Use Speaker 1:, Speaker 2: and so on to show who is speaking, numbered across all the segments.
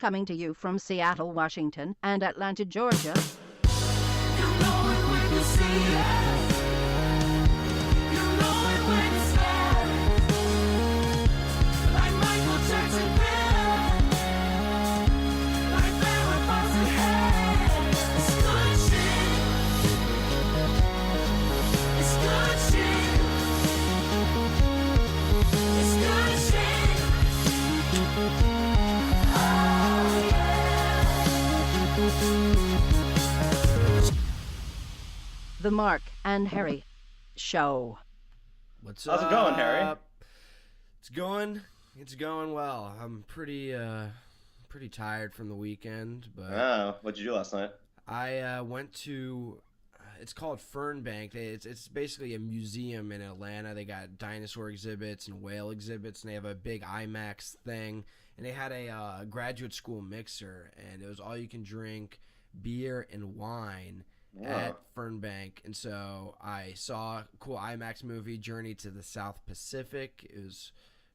Speaker 1: coming to you from Seattle, Washington, and Atlanta, Georgia.
Speaker 2: You know it when you see it. You know it when it's there. Like Michael Jackson thriller. Like Farrah Fawcett hair. It's good shit. It's good shit. It's good shit. Oh yeah.
Speaker 1: The Mark and Harry Show.
Speaker 3: What's
Speaker 4: How's
Speaker 3: up?
Speaker 4: it going, Harry?
Speaker 3: It's going well. I'm pretty tired from the weekend, but
Speaker 4: Oh, what'd you do last night?
Speaker 3: I went to. It's called Fernbank. It's basically a museum in Atlanta. They got dinosaur exhibits and whale exhibits, and they have a big IMAX thing. And they had a graduate school mixer, and it was all you can drink beer and wine at Fernbank. And so I saw a cool IMAX movie, Journey to the South Pacific. It was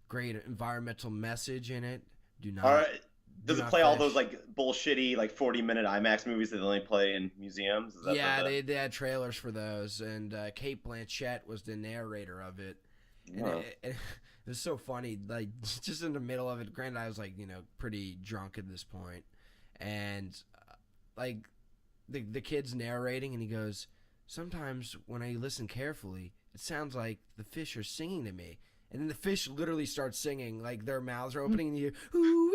Speaker 3: great environmental message in it. Do not.
Speaker 4: All right. Does
Speaker 3: do
Speaker 4: it
Speaker 3: not
Speaker 4: play all
Speaker 3: fish.
Speaker 4: those like bullshitty like 40-minute IMAX movies that they only play in museums? Is that
Speaker 3: Yeah,
Speaker 4: the-
Speaker 3: they had trailers for those, and Kate Blanchett was the narrator of it. And
Speaker 4: Wow.
Speaker 3: it was so funny, like just in the middle of it. Granted, I was like, pretty drunk at this point, and like the kid's narrating, and he goes, "Sometimes when I listen carefully, it sounds like the fish are singing to me." And then the fish literally start singing, like their mouths are opening, and you hear, ooh,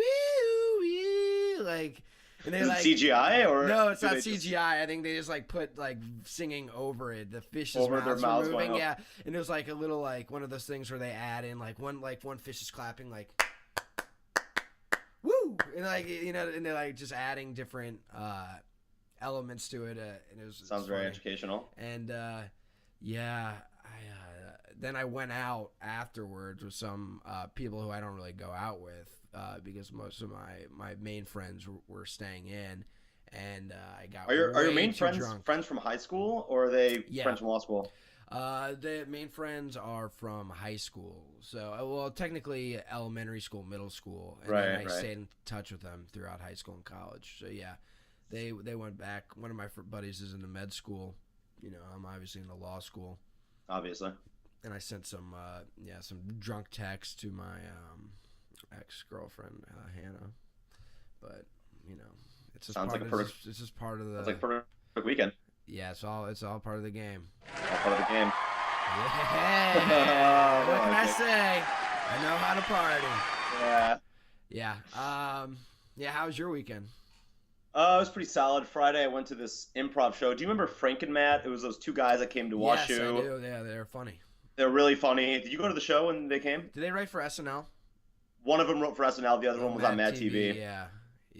Speaker 3: wee, like, and they
Speaker 4: Is it
Speaker 3: like
Speaker 4: CGI or
Speaker 3: no, it's
Speaker 4: do
Speaker 3: not
Speaker 4: they just-
Speaker 3: CGI. I think they just like put like singing over it. The fish's
Speaker 4: Over their
Speaker 3: mouths
Speaker 4: mouths
Speaker 3: were
Speaker 4: going
Speaker 3: moving,
Speaker 4: up.
Speaker 3: yeah. And it was like a little like one of those things where they add in like one fish is clapping like woo, and like and they're like just adding different elements to it. And it was
Speaker 4: Sounds very
Speaker 3: funny.
Speaker 4: educational.
Speaker 3: And yeah, then I went out afterwards with some people who I don't really go out with because most of my main friends were staying in, and I got
Speaker 4: Are your
Speaker 3: way
Speaker 4: main
Speaker 3: too
Speaker 4: friends
Speaker 3: drunk.
Speaker 4: friends from high school or are they
Speaker 3: Yeah.
Speaker 4: friends from law school?
Speaker 3: The main friends are from high school, so well, technically elementary school, middle school, and then I
Speaker 4: Right.
Speaker 3: stayed in touch with them throughout high school and college. So yeah, they went back. One of my buddies is in the med school. I'm obviously in the law school.
Speaker 4: Obviously.
Speaker 3: And I sent some drunk text to my ex-girlfriend Hannah, but it's just
Speaker 4: Sounds
Speaker 3: part
Speaker 4: like
Speaker 3: of
Speaker 4: a perfect-
Speaker 3: it's just part of the
Speaker 4: It's like perfect weekend.
Speaker 3: yeah, it's all part of the game.
Speaker 4: All part of the game.
Speaker 3: Yeah, what can I
Speaker 4: like it.
Speaker 3: say? I know how to party.
Speaker 4: Yeah.
Speaker 3: Yeah. How was your weekend?
Speaker 4: It was pretty solid. Friday I went to this improv show. Do you remember Frank and Matt? It was those two guys that came to
Speaker 3: Yes,
Speaker 4: WashU.
Speaker 3: I do. Yeah, they're funny.
Speaker 4: They're really funny. Did you go to the show when they came?
Speaker 3: Did they write for SNL?
Speaker 4: One of them wrote for SNL. The other one was on Mad TV.
Speaker 3: Yeah.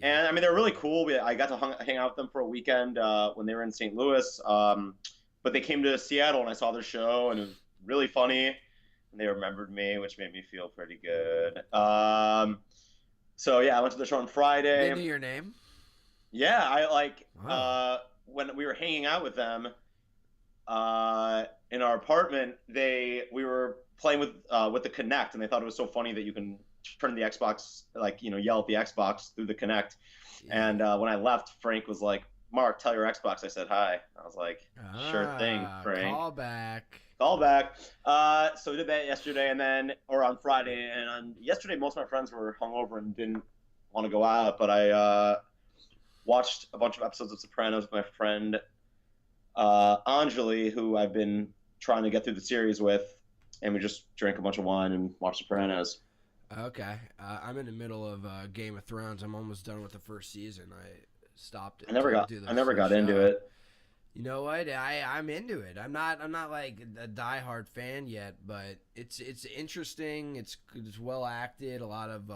Speaker 4: And I mean, they're really cool. I got to hang out with them for a weekend when they were in St. Louis. But they came to Seattle and I saw their show and it was really funny. And they remembered me, which made me feel pretty good. So yeah, I went to the show on Friday.
Speaker 3: They knew your name.
Speaker 4: Yeah, I like
Speaker 3: Wow.
Speaker 4: when we were hanging out with them in our apartment. We were playing with the Kinect, and they thought it was so funny that you can turn the Xbox, like yell at the Xbox through the Kinect.
Speaker 3: Yeah.
Speaker 4: And when I left, Frank was like, "Mark, tell your Xbox I said hi." I was like, "Sure thing, Frank."
Speaker 3: Call back.
Speaker 4: Call back. So we did that yesterday, or on Friday, and on yesterday, most of my friends were hungover and didn't want to go out, but I watched a bunch of episodes of Sopranos with my friend Anjali, who I've been trying to get through the series with, and we just drank a bunch of wine and watched Sopranos.
Speaker 3: Okay. I'm in the middle of Game of Thrones. I'm almost done with the first season. I stopped it.
Speaker 4: I never got into it.
Speaker 3: You know what? I'm into it. I'm not like a diehard fan yet, but it's interesting. It's well acted. A lot of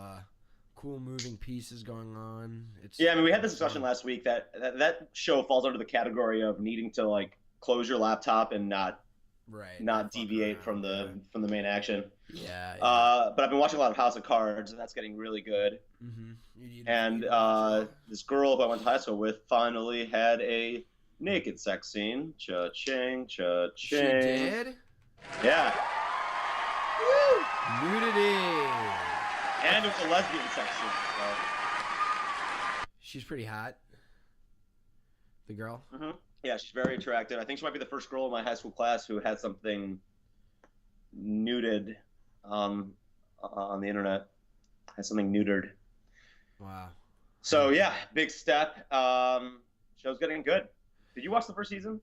Speaker 3: cool moving pieces going on.
Speaker 4: Yeah, I mean, we had this discussion last week that show falls under the category of needing to like close your laptop and not deviate from the main action.
Speaker 3: Yeah.
Speaker 4: But I've been watching a lot of House of Cards, and that's getting really good.
Speaker 3: Mm-hmm.
Speaker 4: And this girl who I went to high school with finally had a naked sex scene. Cha-ching, cha-ching.
Speaker 3: She did?
Speaker 4: Yeah.
Speaker 3: Nudity.
Speaker 4: And it was a lesbian sex scene. So.
Speaker 3: She's pretty hot. The girl.
Speaker 4: Hmm. Yeah, she's very attractive. I think she might be the first girl in my high school class who had something nuded on the internet. Had something neutered.
Speaker 3: Wow.
Speaker 4: So yeah, big step. Show's getting good. Did you watch the first season?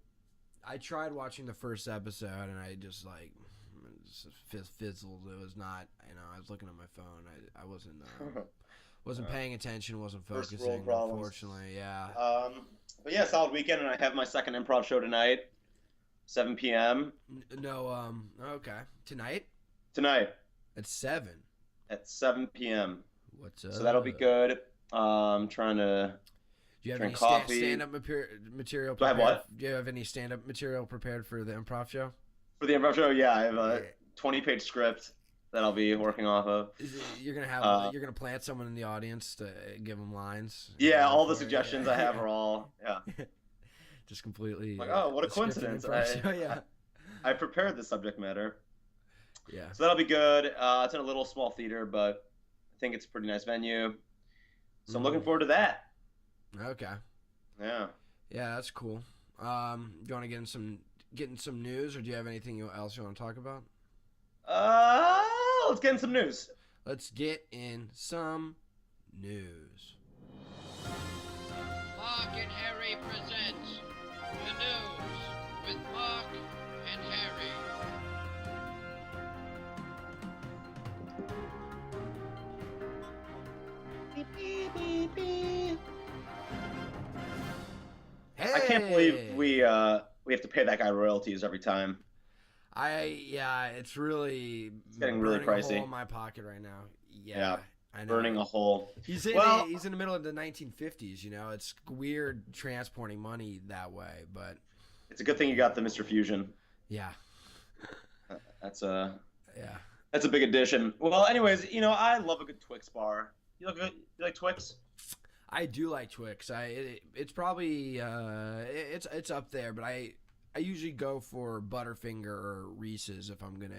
Speaker 3: I tried watching the first episode and I just like fizzled. It was not. I was looking at my phone. I wasn't paying attention. Wasn't
Speaker 4: First
Speaker 3: focusing.
Speaker 4: world problems.
Speaker 3: Unfortunately, yeah.
Speaker 4: But yeah, solid weekend, and I have my second improv show tonight, 7 p.m.
Speaker 3: No. Okay. Tonight
Speaker 4: Tonight
Speaker 3: at 7.
Speaker 4: at 7 p.m.
Speaker 3: What's up?
Speaker 4: So that'll be good. Trying to.
Speaker 3: Do you have
Speaker 4: drink
Speaker 3: any
Speaker 4: coffee.
Speaker 3: stand-up material?
Speaker 4: Do I have
Speaker 3: prepared?
Speaker 4: what?
Speaker 3: Do you have any stand-up material prepared for the improv show?
Speaker 4: For the improv show, yeah, I have a 20-page script that I'll be working off of.
Speaker 3: You're gonna plant someone in the audience to give them lines.
Speaker 4: Yeah, all the
Speaker 3: For it,
Speaker 4: suggestions
Speaker 3: yeah.
Speaker 4: I have are all
Speaker 3: just completely.
Speaker 4: like, oh, what a
Speaker 3: scripted
Speaker 4: coincidence!
Speaker 3: improv show, yeah.
Speaker 4: I prepared the subject matter,
Speaker 3: Yeah.
Speaker 4: so that'll be good. It's in a little small theater, but I think it's a pretty nice venue. So I'm looking forward to that.
Speaker 3: Okay.
Speaker 4: Yeah.
Speaker 3: Yeah, that's cool. Do you want to get in some news, or do you have anything else you want to talk about?
Speaker 4: Let's get in some news.
Speaker 3: Let's get in some news.
Speaker 5: Mark and Harry presents the news with Mark and Harry.
Speaker 3: Hey!
Speaker 4: I can't believe we have to pay that guy royalties every time.
Speaker 3: It's really
Speaker 4: getting really
Speaker 3: burning a
Speaker 4: pricey.
Speaker 3: hole in my pocket right now. Yeah,
Speaker 4: Yeah,
Speaker 3: I know.
Speaker 4: Burning a hole.
Speaker 3: He's in
Speaker 4: Well-
Speaker 3: he's in the middle of the 1950s. It's weird transporting money that way, but
Speaker 4: It's a good thing you got the Mr. Fusion.
Speaker 3: yeah,
Speaker 4: That's a
Speaker 3: yeah.
Speaker 4: big addition. Well, anyways, I love a good Twix bar. You like Twix?
Speaker 3: I do like Twix. It's probably it's up there, but I usually go for Butterfinger or Reese's if I'm gonna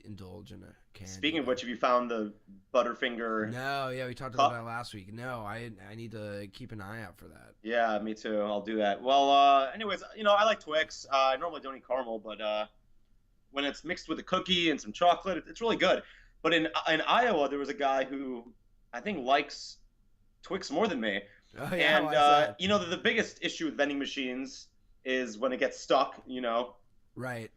Speaker 3: indulge in a candy.
Speaker 4: Speaking of which, have you found the Butterfinger?
Speaker 3: No, yeah, we talked about that last week. No, I need to keep an eye out for that.
Speaker 4: Yeah, me too. I'll do that. Well, anyways, I like Twix. I normally don't eat caramel, but when it's mixed with a cookie and some chocolate, it's really good. But in Iowa, there was a guy who I think likes Twix more than me.
Speaker 3: Oh yeah,
Speaker 4: And
Speaker 3: why is that?
Speaker 4: the biggest issue with vending machines is when it gets stuck.
Speaker 3: Right.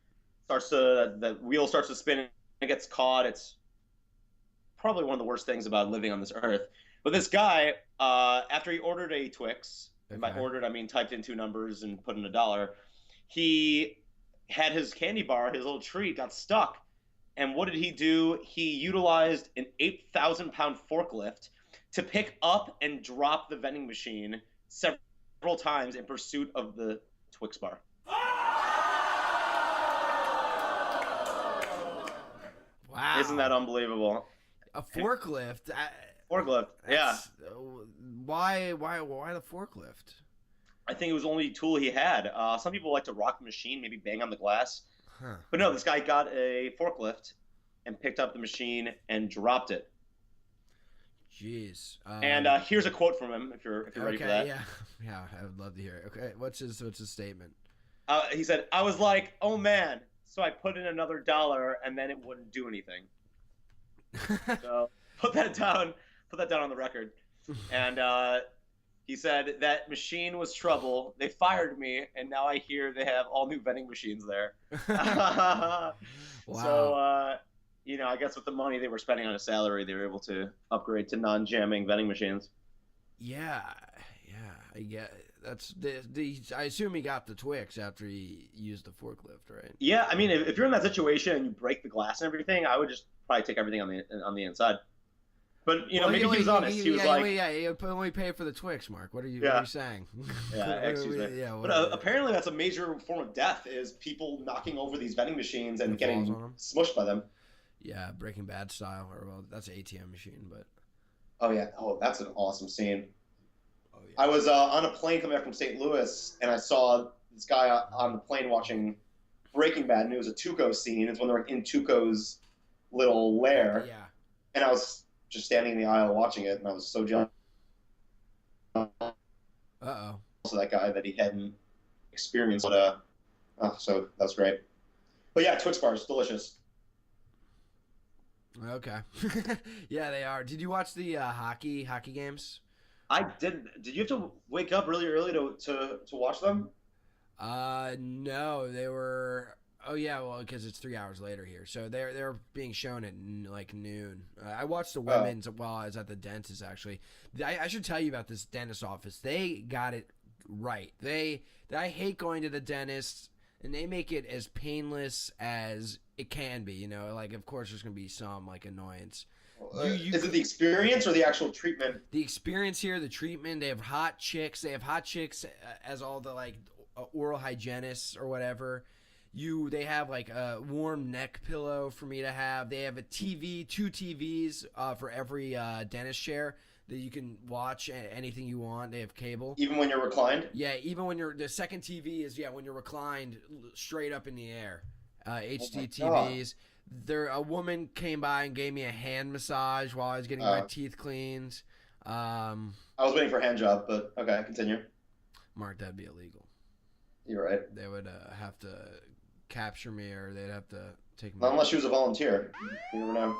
Speaker 4: The wheel starts to spin and it gets caught. It's probably one of the worst things about living on this earth. But this guy, after he ordered a Twix, and by
Speaker 3: Okay.
Speaker 4: ordered I mean typed in 2 numbers and put in $1, he had his candy bar, his little treat, got stuck. And what did he do? He utilized an 8,000-pound forklift to pick up and drop the vending machine several times in pursuit of the Twix bar.
Speaker 3: Wow.
Speaker 4: Isn't that unbelievable?
Speaker 3: a forklift?
Speaker 4: Forklift, yeah.
Speaker 3: Why the forklift?
Speaker 4: I think it was the only tool he had. Some people like to rock the machine, maybe bang on the glass.
Speaker 3: Huh.
Speaker 4: But no, this guy got a forklift and picked up the machine and dropped it.
Speaker 3: Jeez.
Speaker 4: And here's a quote from him, if you're ready for that.
Speaker 3: Yeah, I would love to hear it. Okay, what's his statement?
Speaker 4: He said, "I was like, oh man, so I put in another $1 and then it wouldn't do anything." So put that down on the record. And he said that machine was trouble. They fired me, and now I hear they have all new vending machines there.
Speaker 3: Wow.
Speaker 4: So, I guess with the money they were spending on his salary, they were able to upgrade to non-jamming vending machines.
Speaker 3: Yeah, I get that's I assume he got the Twix after he used the forklift, right?
Speaker 4: Yeah, I mean, if you're in that situation and you break the glass and everything, I would just probably take everything on the inside. But
Speaker 3: Well,
Speaker 4: maybe he was honest. He was like,
Speaker 3: you only pay for the Twix, Mark. What are you saying?
Speaker 4: yeah, excuse me.
Speaker 3: Yeah,
Speaker 4: But apparently that's a major form of death is people knocking over these vending machines and
Speaker 3: It
Speaker 4: getting
Speaker 3: falls on 'em.
Speaker 4: smushed by them.
Speaker 3: Yeah, Breaking Bad style, or well, that's an ATM machine, but
Speaker 4: Oh yeah, that's an awesome scene.
Speaker 3: oh yeah.
Speaker 4: I was on a plane coming back from St. Louis, and I saw this guy on the plane watching Breaking Bad, and it was a Tuco scene. It's when they're in Tuco's little lair,
Speaker 3: Yeah.
Speaker 4: and I was just standing in the aisle watching it, and I was so jealous. of that guy that he hadn't experienced. But so that's great. But yeah, Twix bars, delicious.
Speaker 3: Okay. Yeah, they are. Did you watch the hockey games?
Speaker 4: I didn't. Did you have to wake up really early to watch them?
Speaker 3: No, they were. Oh yeah, well, because it's 3 hours later here, so they're being shown at like noon. I watched the women's while I was at the dentist. Actually, I should tell you about this dentist office. They got it right. I hate going to the dentist, and they make it as painless as it can be. You know, like of course there's gonna be some like annoyance.
Speaker 4: Is it the experience or the actual treatment?
Speaker 3: The experience here, the treatment. They have hot chicks. They have hot chicks as all the like oral hygienists or whatever. They have like a warm neck pillow for me to have. They have a TV, 2 TVs for every dentist chair that you can watch anything you want. They have cable.
Speaker 4: Even when you're reclined?
Speaker 3: Yeah, even when the second TV is when you're reclined straight up in the air. HD TVs. A woman came by and gave me a hand massage while I was getting my teeth cleaned.
Speaker 4: I was waiting for a hand job, but okay, continue.
Speaker 3: Mark, that'd be illegal.
Speaker 4: You're right.
Speaker 3: They would have to capture me, or they'd have to take me.
Speaker 4: Not unless she was a volunteer. You never know.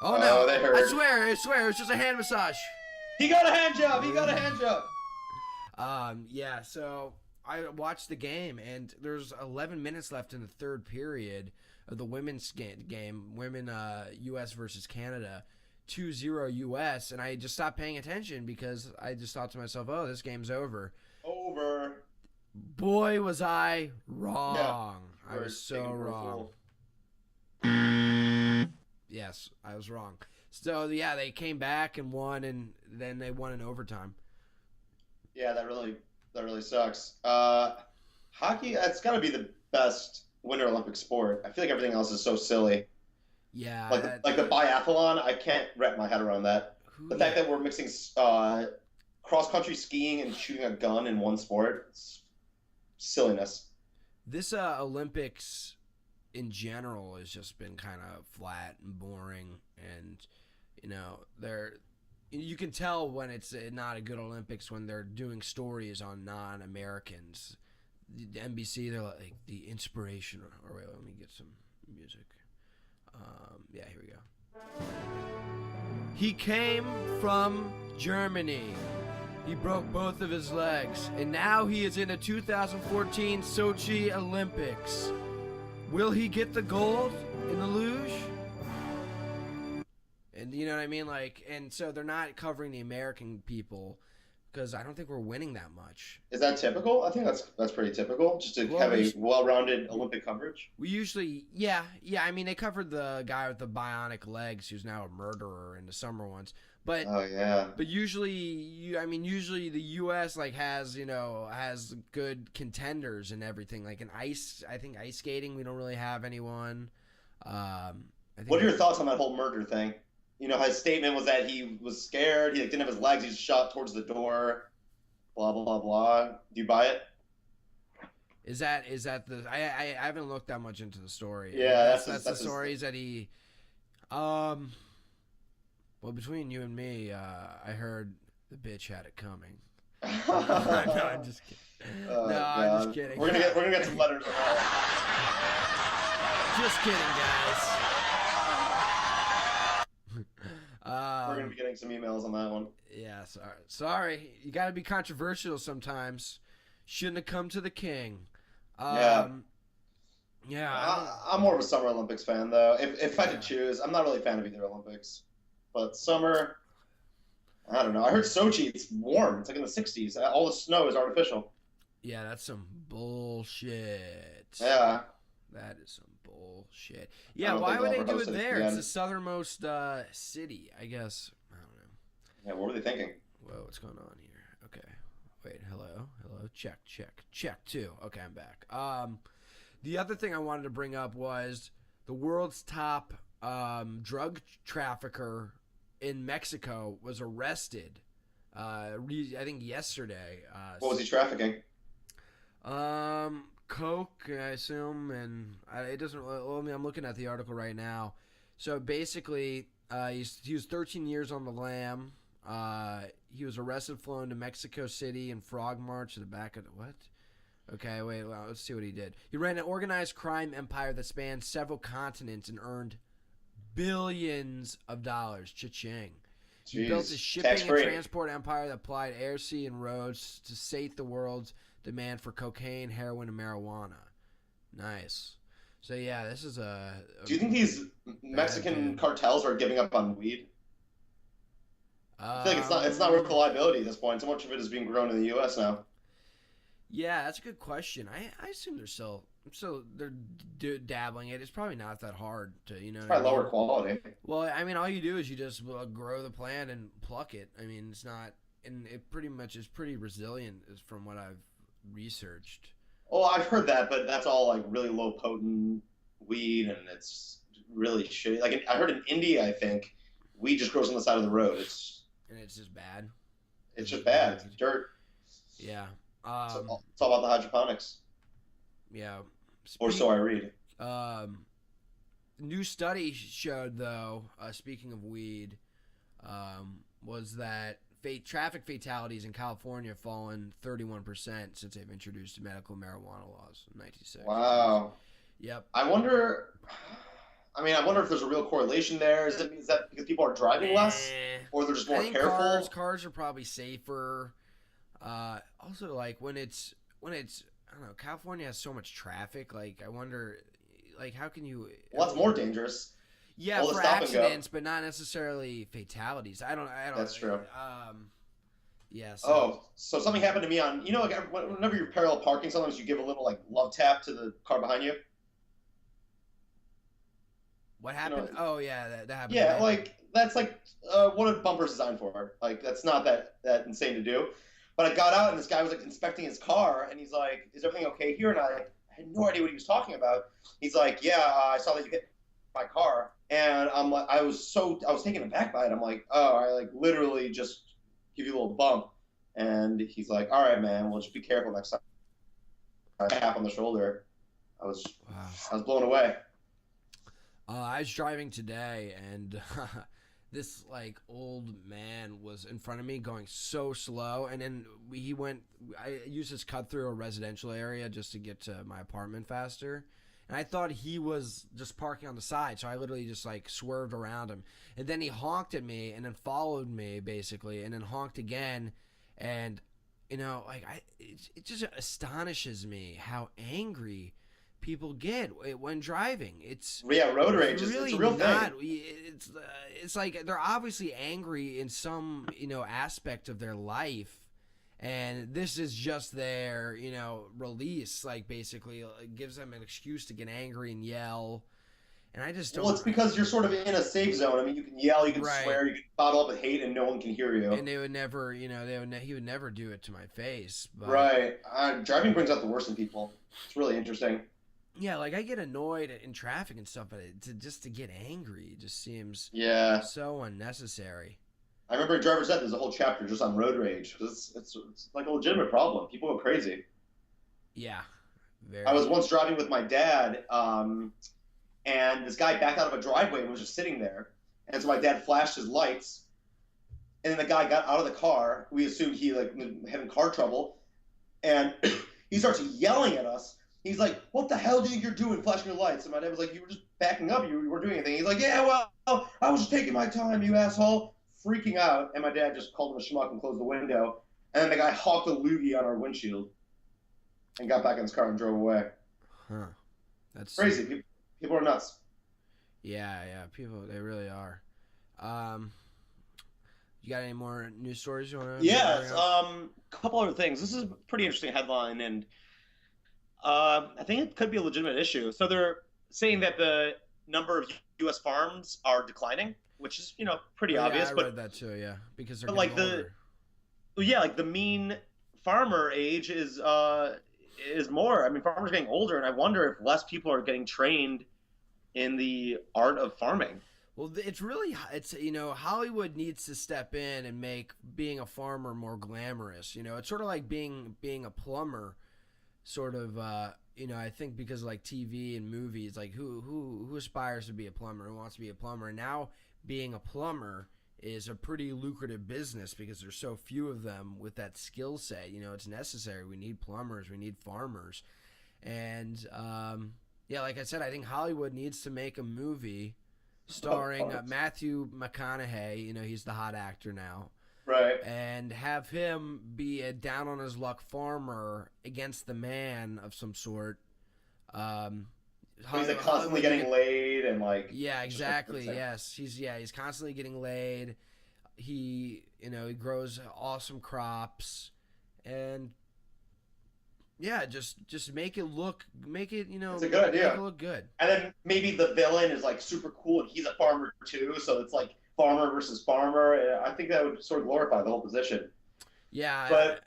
Speaker 3: Oh no!
Speaker 4: They heard.
Speaker 3: I swear, it was just a hand massage.
Speaker 4: He got a hand job. He got a hand job.
Speaker 3: Yeah. So I watched the game, and there's 11 minutes left in the third period of the women's game. Women, U.S. versus Canada, 2-0 U.S. And I just stopped paying attention because I just thought to myself, "Oh, this game's over."
Speaker 4: Over.
Speaker 3: Boy, was I wrong.
Speaker 4: Yeah.
Speaker 3: I was so wrong. Yes, I was wrong. So, yeah, they came back and won, and then they won in overtime.
Speaker 4: Yeah, that really sucks. Hockey, that's got to be the best Winter Olympic sport. I feel like everything else is so silly.
Speaker 3: Yeah.
Speaker 4: Like the biathlon, I can't wrap my head around that. The fact that we're mixing cross-country skiing and shooting a gun in one sport, it's silliness.
Speaker 3: This Olympics in general has just been kind of flat and boring, and you can tell when it's not a good Olympics when they're doing stories on non-Americans. The NBC, they're like the inspiration. Or wait, let me get some music. Yeah, here we go. He came from Germany. He broke both of his legs, and now he is in the 2014 Sochi Olympics. Will he get the gold in the luge? And you know what I mean? And so they're not covering the American people because I don't think we're winning that much.
Speaker 4: Is that typical? I think that's pretty typical, just to have a well-rounded Olympic coverage.
Speaker 3: We usually, yeah. I mean, they covered the guy with the bionic legs who's now a murderer in the summer ones. But But usually the U.S. has good contenders and everything. Like in ice skating, we don't really have anyone.
Speaker 4: What are your thoughts on that whole murder thing? His statement was that he was scared. He didn't have his legs. He just shot towards the door. Blah blah blah blah. Do you buy it?
Speaker 3: Is that the? I haven't looked that much into the story.
Speaker 4: Yeah,
Speaker 3: that's the story. Is that he? Well, between you and me, I heard the bitch had it coming. No, I'm just kidding. I'm just kidding.
Speaker 4: We're gonna get some letters on that.
Speaker 3: Just kidding, guys.
Speaker 4: We're gonna be getting some emails on that one.
Speaker 3: Yeah, sorry. You got to be controversial sometimes. Shouldn't have come to the king. Yeah.
Speaker 4: I'm more of a Summer Olympics fan, though. If I had to choose, I'm not really a fan of either Olympics. But summer, I don't know. I heard Sochi, it's warm. It's like in the 60s. All the snow is artificial.
Speaker 3: Yeah, that's some bullshit.
Speaker 4: Yeah.
Speaker 3: That is some bullshit. Yeah, why would they do it there? It's the southernmost city, I guess. I don't know.
Speaker 4: Yeah, what were they thinking?
Speaker 3: Whoa, what's going on here? Okay. Wait, hello? Check. Check 2. Okay, I'm back. The other thing I wanted to bring up was the world's top drug trafficker in Mexico was arrested. I think yesterday.
Speaker 4: What was he trafficking?
Speaker 3: Coke, I assume, and it doesn't. Well, I'm looking at the article right now. So basically, he was 13 years on the lam. He was arrested, flown to Mexico City in Frog March to the back of the, what? Okay, wait, well, let's see what he did. He ran an organized crime empire that spanned several continents and earned billions of dollars. Cha-ching. He built a
Speaker 4: Jeez.
Speaker 3: shipping and
Speaker 4: Tax-free.
Speaker 3: transport empire that applied air, sea, and roads to sate the world's demand for cocaine, heroin, and marijuana. Nice. So, yeah, this is a
Speaker 4: Do you think these Mexican
Speaker 3: dude.
Speaker 4: cartels are giving up on weed? I feel like it's not worth the liability at this point. So much of it is being grown in the U.S. now.
Speaker 3: Yeah, that's a good question. I assume they're dabbling it. It's probably not that hard to, you know.
Speaker 4: It's
Speaker 3: what I
Speaker 4: probably lower
Speaker 3: mean?
Speaker 4: quality.
Speaker 3: Well, I mean, all you do is you just grow the plant and pluck it. I mean, it's not, and it pretty much is pretty resilient, is from what I've researched.
Speaker 4: Well, I've heard that, but that's all like really low potent weed, and it's really shitty. Like I heard in India, I think weed just grows on the side of the road.
Speaker 3: And it's just bad.
Speaker 4: It's just bad. It's dirt.
Speaker 3: Yeah.
Speaker 4: It's all about the hydroponics,
Speaker 3: Yeah.
Speaker 4: or so I read.
Speaker 3: New study showed, though, speaking of weed, was that traffic fatalities in California have fallen 31% since they've introduced medical marijuana laws in 1960.
Speaker 4: Wow.
Speaker 3: Yep.
Speaker 4: I wonder if there's a real correlation there. Is that because people are driving less, or they're just more
Speaker 3: I think
Speaker 4: careful?
Speaker 3: cars are probably safer. Also, like when it's I don't know, California has so much traffic. Like I wonder, like how can you?
Speaker 4: Well, that's more dangerous.
Speaker 3: Yeah,
Speaker 4: all the
Speaker 3: for
Speaker 4: stop and go.
Speaker 3: accidents, but not necessarily fatalities. I don't.
Speaker 4: That's true.
Speaker 3: Yeah.
Speaker 4: Oh, so something happened to me on, like whenever you're parallel parking, sometimes you give a little like love tap to the car behind you.
Speaker 3: What happened? Oh yeah, that happened.
Speaker 4: Yeah,
Speaker 3: to me.
Speaker 4: like that's like what a bumper's designed for. Like that's not that insane to do. But I got out and this guy was like inspecting his car, and he's like, "Is everything okay here?" And I had no idea what he was talking about. He's like, "Yeah, I saw that you hit my car," and I'm like, I was taken aback by it. I'm like, "Oh, I like literally just give you a little bump," and he's like, "All right, man, well just be careful next time." A tap on the shoulder. I was blown away.
Speaker 3: I was driving today, and this like old man was in front of me going so slow, and then I used this cut through a residential area just to get to my apartment faster, and I thought he was just parking on the side, so I literally just like swerved around him, and then he honked at me and then followed me basically, and then honked again, and like it just astonishes me how angry people get when driving. It's
Speaker 4: road rage.
Speaker 3: really
Speaker 4: it's a real
Speaker 3: not.
Speaker 4: thing.
Speaker 3: It's like they're obviously angry in some aspect of their life, and this is just their release. Like basically, it gives them an excuse to get angry and yell. And I just don't.
Speaker 4: Well, it's because you're sort of in a safe zone. I mean, you can yell, you can
Speaker 3: Right.
Speaker 4: swear, you can bottle up with hate, and no one can hear you.
Speaker 3: And they would never, he would never do it to my face. But,
Speaker 4: Right. Driving brings out the worst in people. It's really interesting.
Speaker 3: Yeah, like I get annoyed in traffic and stuff, but just to get angry, it just seems
Speaker 4: Yeah.
Speaker 3: so unnecessary.
Speaker 4: I remember in Driver's Ed, there's a whole chapter just on road rage. It's like a legitimate problem. People go crazy.
Speaker 3: Yeah. Very.
Speaker 4: I was once driving with my dad, and this guy backed out of a driveway and was just sitting there. And so my dad flashed his lights, and then the guy got out of the car. We assumed he was having car trouble, and he starts yelling at us. He's like, "What the hell do you think you're doing, flashing your lights?" And my dad was like, "You were just backing up. You weren't doing anything." He's like, "Yeah, well, I was just taking my time, you asshole." Freaking out, and my dad just called him a schmuck and closed the window. And then the guy hawked a loogie on our windshield and got back in his car and drove away.
Speaker 3: Huh. That's
Speaker 4: Crazy. People are nuts.
Speaker 3: Yeah. People, they really are. You got any more news stories you want to?
Speaker 4: Yes. Couple other things. This is a pretty interesting headline, and I think it could be a legitimate issue. So they're saying that the number of U.S. farms are declining, which is pretty obvious.
Speaker 3: I
Speaker 4: but
Speaker 3: read that too. Yeah, because they're
Speaker 4: but
Speaker 3: getting
Speaker 4: like
Speaker 3: older.
Speaker 4: like the mean farmer age is more. I mean, farmers are getting older, and I wonder if less people are getting trained in the art of farming.
Speaker 3: Well, it's Hollywood needs to step in and make being a farmer more glamorous. It's sort of like being a plumber, sort of. I think because like TV and movies, like who aspires to be a plumber, who wants to be a plumber, and now being a plumber is a pretty lucrative business because there's so few of them with that skill set. You know, it's necessary. We need plumbers, we need farmers, and yeah, like I said, I think Hollywood needs to make a movie starring Matthew McConaughey. You know, he's the hot actor now.
Speaker 4: Right.
Speaker 3: And have him be a down on his luck farmer against the man of some sort.
Speaker 4: He's like constantly getting laid and like.
Speaker 3: Yeah, exactly. Yes, he's constantly getting laid. He grows awesome crops, and yeah, just make it
Speaker 4: It's a good idea.
Speaker 3: Make it look good.
Speaker 4: And then maybe the villain is like super cool and he's a farmer too, so it's like farmer versus farmer. And I think that would sort of glorify the whole position.
Speaker 3: Yeah,
Speaker 4: but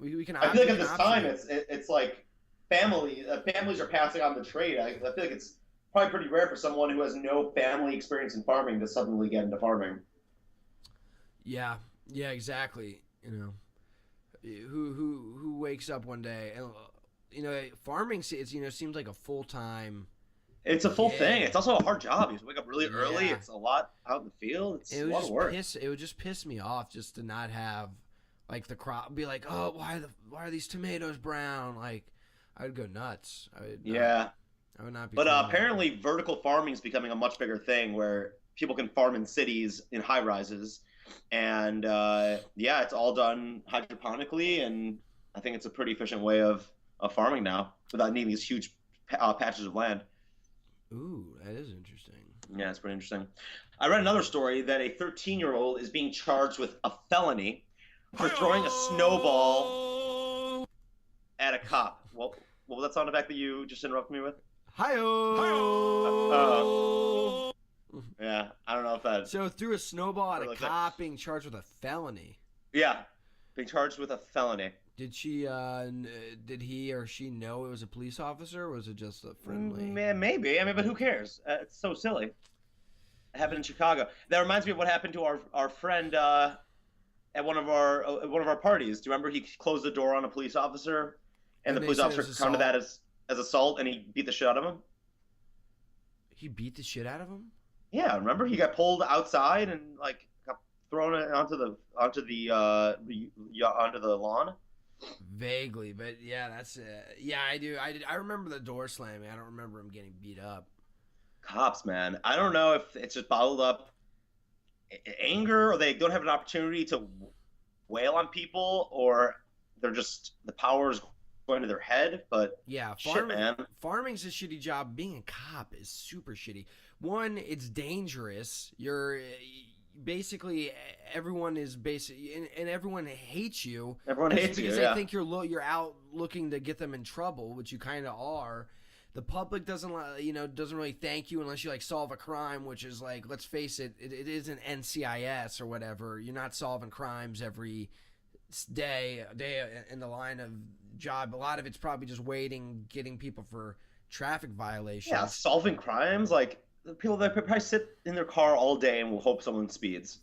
Speaker 3: we can.
Speaker 4: I feel like at this time it's like families are passing on the trade. I feel like it's probably pretty rare for someone who has no family experience in farming to suddenly get into farming.
Speaker 3: Yeah, exactly. You know, who wakes up one day and farming seems like a full-time.
Speaker 4: It's a full thing. It's also a hard job. You have to wake up really early. It's a lot out in the field. It's a lot of work.
Speaker 3: It would just piss me off just to not have like the crop. Be like, oh, why are these tomatoes brown? Like, I would go nuts. I would not be.
Speaker 4: But apparently, vertical farming is becoming a much bigger thing where people can farm in cities in high rises, and it's all done hydroponically, and I think it's a pretty efficient way of farming now without needing these huge patches of land.
Speaker 3: Ooh, that is interesting.
Speaker 4: Yeah, it's pretty interesting. I read another story that a 13-year-old is being charged with a felony for throwing a snowball at a cop. Well, what was that sound effect that you just interrupted me with?
Speaker 3: Hi-oh!
Speaker 4: Yeah, I don't know if that...
Speaker 3: So threw a snowball at a cop being charged with a felony.
Speaker 4: Yeah, being charged with a felony.
Speaker 3: Did she? Did he or she know it was a police officer, or was it just a friendly?
Speaker 4: Maybe. I mean, but who cares? It's so silly. It happened in Chicago. That reminds me of what happened to our friend at one of our parties. Do you remember he closed the door on a police officer, and the police officer counted that as assault, and he beat the shit out of him?
Speaker 3: He beat the shit out of him?
Speaker 4: Yeah, remember he got pulled outside and like got thrown onto the lawn.
Speaker 3: Vaguely, but yeah, that's I do. I remember the door slamming. I don't remember him getting beat up.
Speaker 4: Cops, man. I don't know if it's just bottled up anger, or they don't have an opportunity to wail on people, or they're just the power is going to their head. But
Speaker 3: yeah, farming's a shitty job. Being a cop is super shitty. One, it's dangerous. You're basically everyone is and everyone hates you.
Speaker 4: Everyone hates you
Speaker 3: because they think you're out looking to get them in trouble, which you kind of are. The public doesn't really thank you unless you like solve a crime, which is like, let's face it, it isn't NCIS or whatever. You're not solving crimes every day in the line of job. A lot of it's probably just waiting, getting people for traffic violations.
Speaker 4: Yeah, solving crimes, like people that probably sit in their car all day and will hope someone speeds.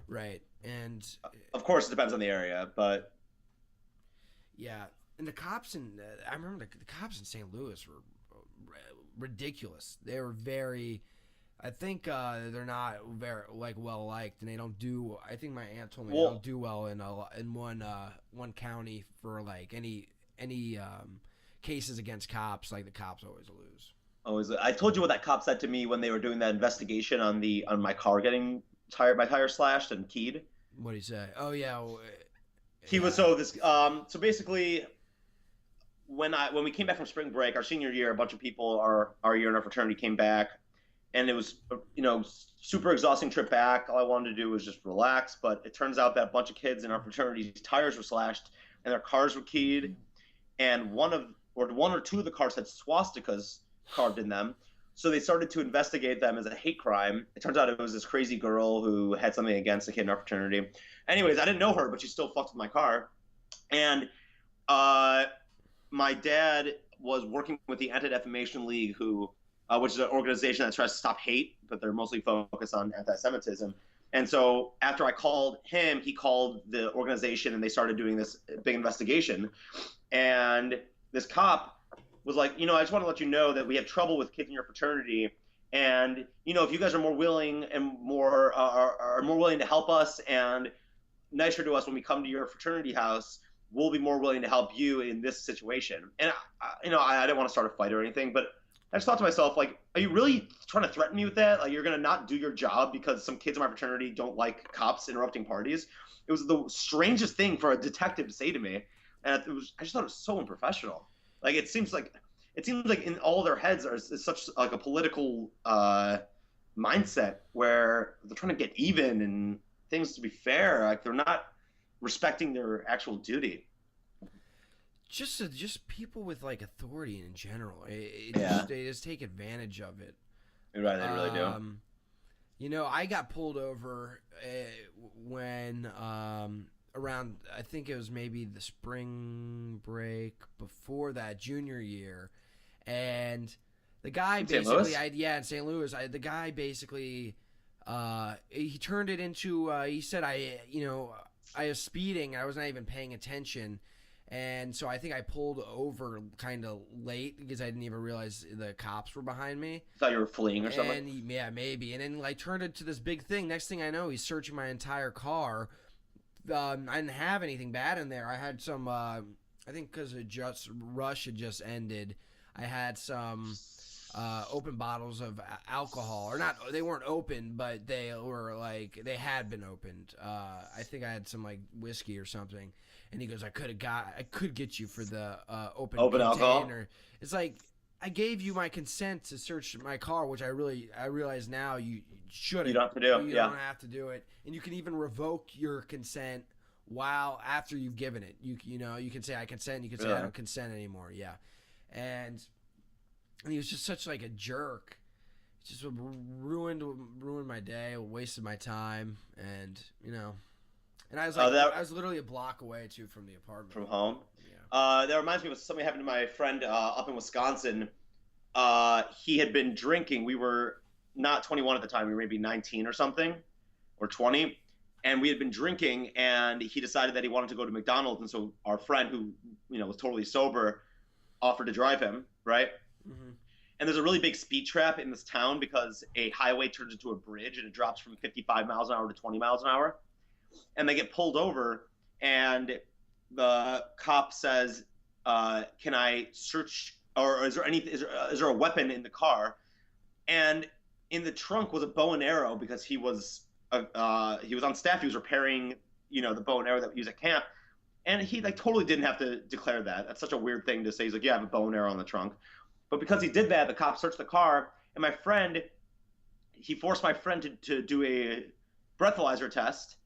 Speaker 3: Right, and
Speaker 4: of course it depends on the area, but
Speaker 3: yeah, and the cops I remember the cops in St. Louis were ridiculous. They were very. I think they're not very well liked, and they don't do. I think my aunt told me they don't do well in one county for like any cases against cops. Like the cops always lose.
Speaker 4: I told you what that cop said to me when they were doing that investigation on my car getting my tire slashed and keyed.
Speaker 3: What did he say? Oh yeah,
Speaker 4: he was so basically when we came back from spring break, our senior year, a bunch of people our year in our fraternity came back, and it was super exhausting trip back. All I wanted to do was just relax, but it turns out that a bunch of kids in our fraternity's tires were slashed and their cars were keyed, and one or two of the cars had swastikas carved in them. So they started to investigate them as a hate crime. It turns out it was this crazy girl who had something against a kid in our fraternity. Anyways, I didn't know her, but she still fucked with my car. And my dad was working with the Anti-Defamation League, which is an organization that tries to stop hate, but they're mostly focused on anti-Semitism. And so after I called him, he called the organization, and they started doing this big investigation. And this cop was like, I just want to let you know that we have trouble with kids in your fraternity, And if you guys are more willing and more are more willing to help us and nicer to us when we come to your fraternity house, we'll be more willing to help you in this situation. And I didn't want to start a fight or anything, but I just thought to myself, like, are you really trying to threaten me with that? Like, you're gonna not do your job because some kids in my fraternity don't like cops interrupting parties? It was the strangest thing for a detective to say to me, and I just thought it was so unprofessional. Like, it seems like in all their heads is such like a political mindset where they're trying to get even and things to be fair. Like, they're not respecting their actual duty.
Speaker 3: Just people with like authority in general.
Speaker 4: Yeah.
Speaker 3: They just take advantage of it.
Speaker 4: Right, they really do.
Speaker 3: I got pulled over when around, I think it was maybe the spring break before that, junior year, and the guy
Speaker 4: In St.
Speaker 3: basically,
Speaker 4: Louis?
Speaker 3: in St. Louis, the guy basically, he turned it into, he said I was speeding, I was not even paying attention. And so I think I pulled over kind of late because I didn't even realize the cops were behind me.
Speaker 4: Thought you were fleeing or something.
Speaker 3: And yeah, maybe. And then like turned it to this big thing. Next thing I know, he's searching my entire car. I didn't have anything bad in there. I had some, I think because Rush had just ended, I had some open bottles of alcohol. Or not, they weren't open, but they were like, they had been opened. I think I had some like whiskey or something. And he goes, I could get you for the open
Speaker 4: alcohol.
Speaker 3: container. It's like, I gave you my consent to search my car, which I realize now you shouldn't.
Speaker 4: You don't have to do.
Speaker 3: You
Speaker 4: Yeah.
Speaker 3: don't have to do it, and you can even revoke your consent after you've given it. You can say I consent. You can say I
Speaker 4: Really?
Speaker 3: don't consent anymore. Yeah, and he was just such like a jerk. It just ruined my day, wasted my time, and And I was like, I was literally a block away too from the apartment.
Speaker 4: From home.
Speaker 3: Yeah.
Speaker 4: That reminds me of something happened to my friend up in Wisconsin. He had been drinking. We were not 21 at the time. We were maybe 19 or something, or 20. And we had been drinking, and he decided that he wanted to go to McDonald's. And so our friend, who was totally sober, offered to drive him, right?
Speaker 3: Mm-hmm.
Speaker 4: And there's a really big speed trap in this town because a highway turns into a bridge, and it drops from 55 miles an hour to 20 miles an hour. And they get pulled over, and the cop says, "Can I search? Or is there a weapon in the car?" And in the trunk was a bow and arrow because he was on staff. He was repairing, the bow and arrow that we use at camp, and he like totally didn't have to declare that. That's such a weird thing to say. He's like, "Yeah, I have a bow and arrow in the trunk," but because he did that, the cop searched the car, and he forced my friend to do a breathalyzer test.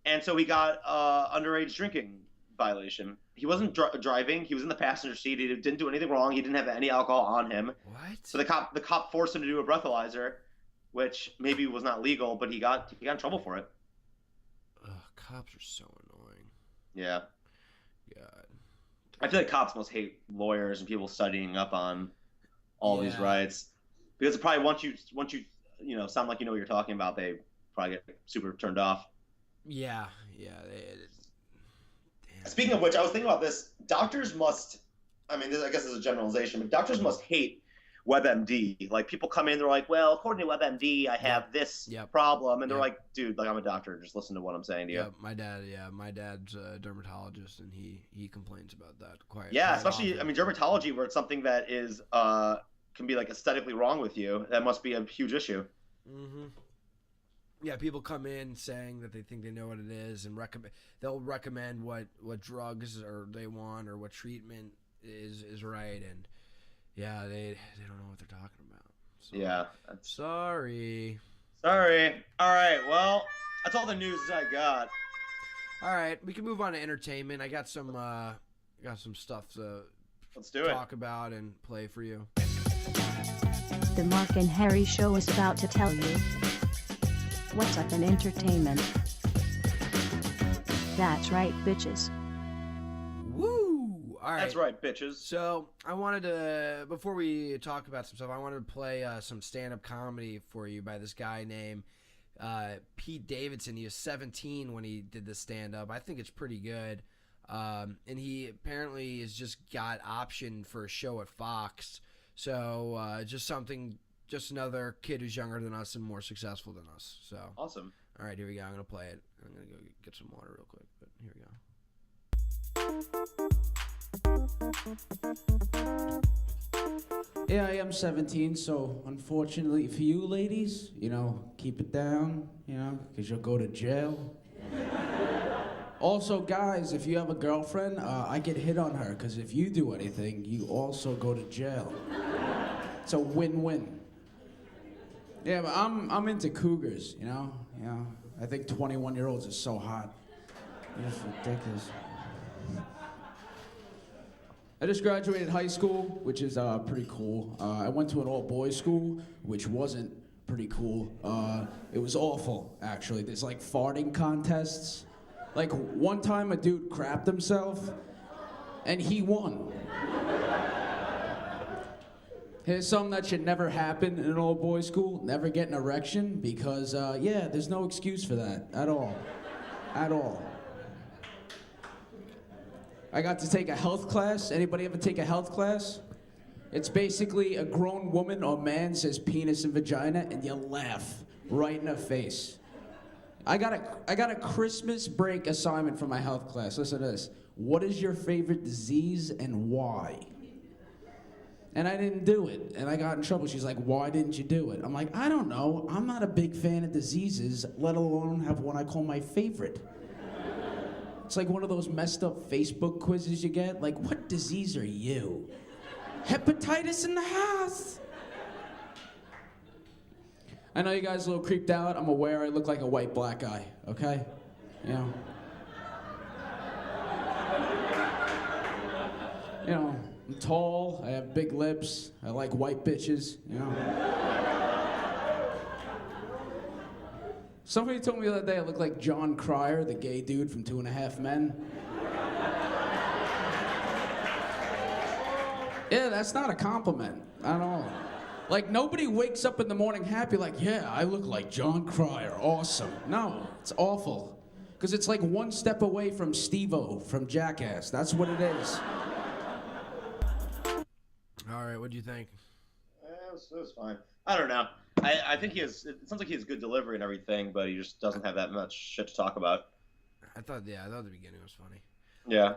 Speaker 4: And so he got underage drinking violation. He wasn't driving. He was in the passenger seat. He didn't do anything wrong. He didn't have any alcohol on him.
Speaker 3: What?
Speaker 4: So the cop forced him to do a breathalyzer, which maybe was not legal, but he got in trouble for it.
Speaker 3: Ugh, cops are so annoying.
Speaker 4: Yeah.
Speaker 3: God.
Speaker 4: I feel like cops must hate lawyers and people studying up on all these rights, because probably once you sound like you know what you're talking about, they probably get super turned off.
Speaker 3: Yeah. Damn.
Speaker 4: Speaking of which, I was thinking about this. Doctors must, I guess this is a generalization, but doctors must hate WebMD. Like, people come in, they're like, well, according to WebMD, I have this problem. And they're like, dude, like, I'm a doctor. Just listen to what I'm saying to you.
Speaker 3: Yeah, my dad's a dermatologist, and he complains about that quite
Speaker 4: especially,
Speaker 3: often.
Speaker 4: dermatology, where it's something that is, can be, like, aesthetically wrong with you. That must be a huge issue.
Speaker 3: Mm-hmm. Yeah, people come in saying that they think they know what it is, and they'll recommend what drugs or they want or what treatment is right, and yeah, they don't know what they're talking about. So,
Speaker 4: Yeah.
Speaker 3: Sorry.
Speaker 4: All right. Well, that's all the news I got.
Speaker 3: All right, we can move on to entertainment. I got some stuff to
Speaker 4: Let's do it.
Speaker 3: talk about and play for you.
Speaker 6: The Mark and Harry Show is about to tell you what's up in entertainment. That's right, bitches.
Speaker 3: Woo! All right.
Speaker 4: That's right, bitches.
Speaker 3: So I wanted to, before we talk about some stuff, I wanted to play some stand-up comedy for you by this guy named Pete Davidson. He was 17 when he did the stand-up. I think it's pretty good. And he apparently has just got optioned for a show at Fox. So just something just another kid who's younger than us and more successful than us. So
Speaker 4: Awesome.
Speaker 3: all right, here we go. I'm gonna play it. I'm gonna go get some water real quick, but here we go.
Speaker 7: Yeah, I am 17, so unfortunately for you ladies, keep it down, because you'll go to jail. Also, guys, if you have a girlfriend, I get hit on her, because if you do anything, you also go to jail. It's a win-win. Yeah, but I'm into cougars, I think 21-year-olds are so hot. It's ridiculous. I just graduated high school, which is pretty cool. I went to an all-boys school, which wasn't pretty cool. It was awful, actually. There's like farting contests. Like one time a dude crapped himself, and he won. Here's something that should never happen in an all-boys school. Never get an erection, because, there's no excuse for that at all. At all. I got to take a health class. Anybody ever take a health class? It's basically a grown woman or man says penis and vagina, and you laugh right in her face. I got a Christmas break assignment for my health class. Listen to this. What is your favorite disease and why? And I didn't do it, and I got in trouble. She's like, why didn't you do it? I'm like, I don't know. I'm not a big fan of diseases, let alone have one I call my favorite. It's like one of those messed up Facebook quizzes you get. Like, what disease are you? Hepatitis in the house. I know you guys are a little creeped out. I'm aware I look like a white black guy, okay? I'm tall, I have big lips, I like white bitches, Somebody told me the other day I look like John Cryer, the gay dude from 2.5 Men. Yeah, that's not a compliment at all. Like, nobody wakes up in the morning happy like, yeah, I look like John Cryer, awesome. No, it's awful. Because it's like one step away from Steve-O from Jackass. That's what it is.
Speaker 3: All right, what do you think?
Speaker 4: It was fine. I don't know. I think it sounds like he has good delivery and everything, but he just doesn't have that much shit to talk about.
Speaker 3: I thought the beginning was funny.
Speaker 4: Yeah.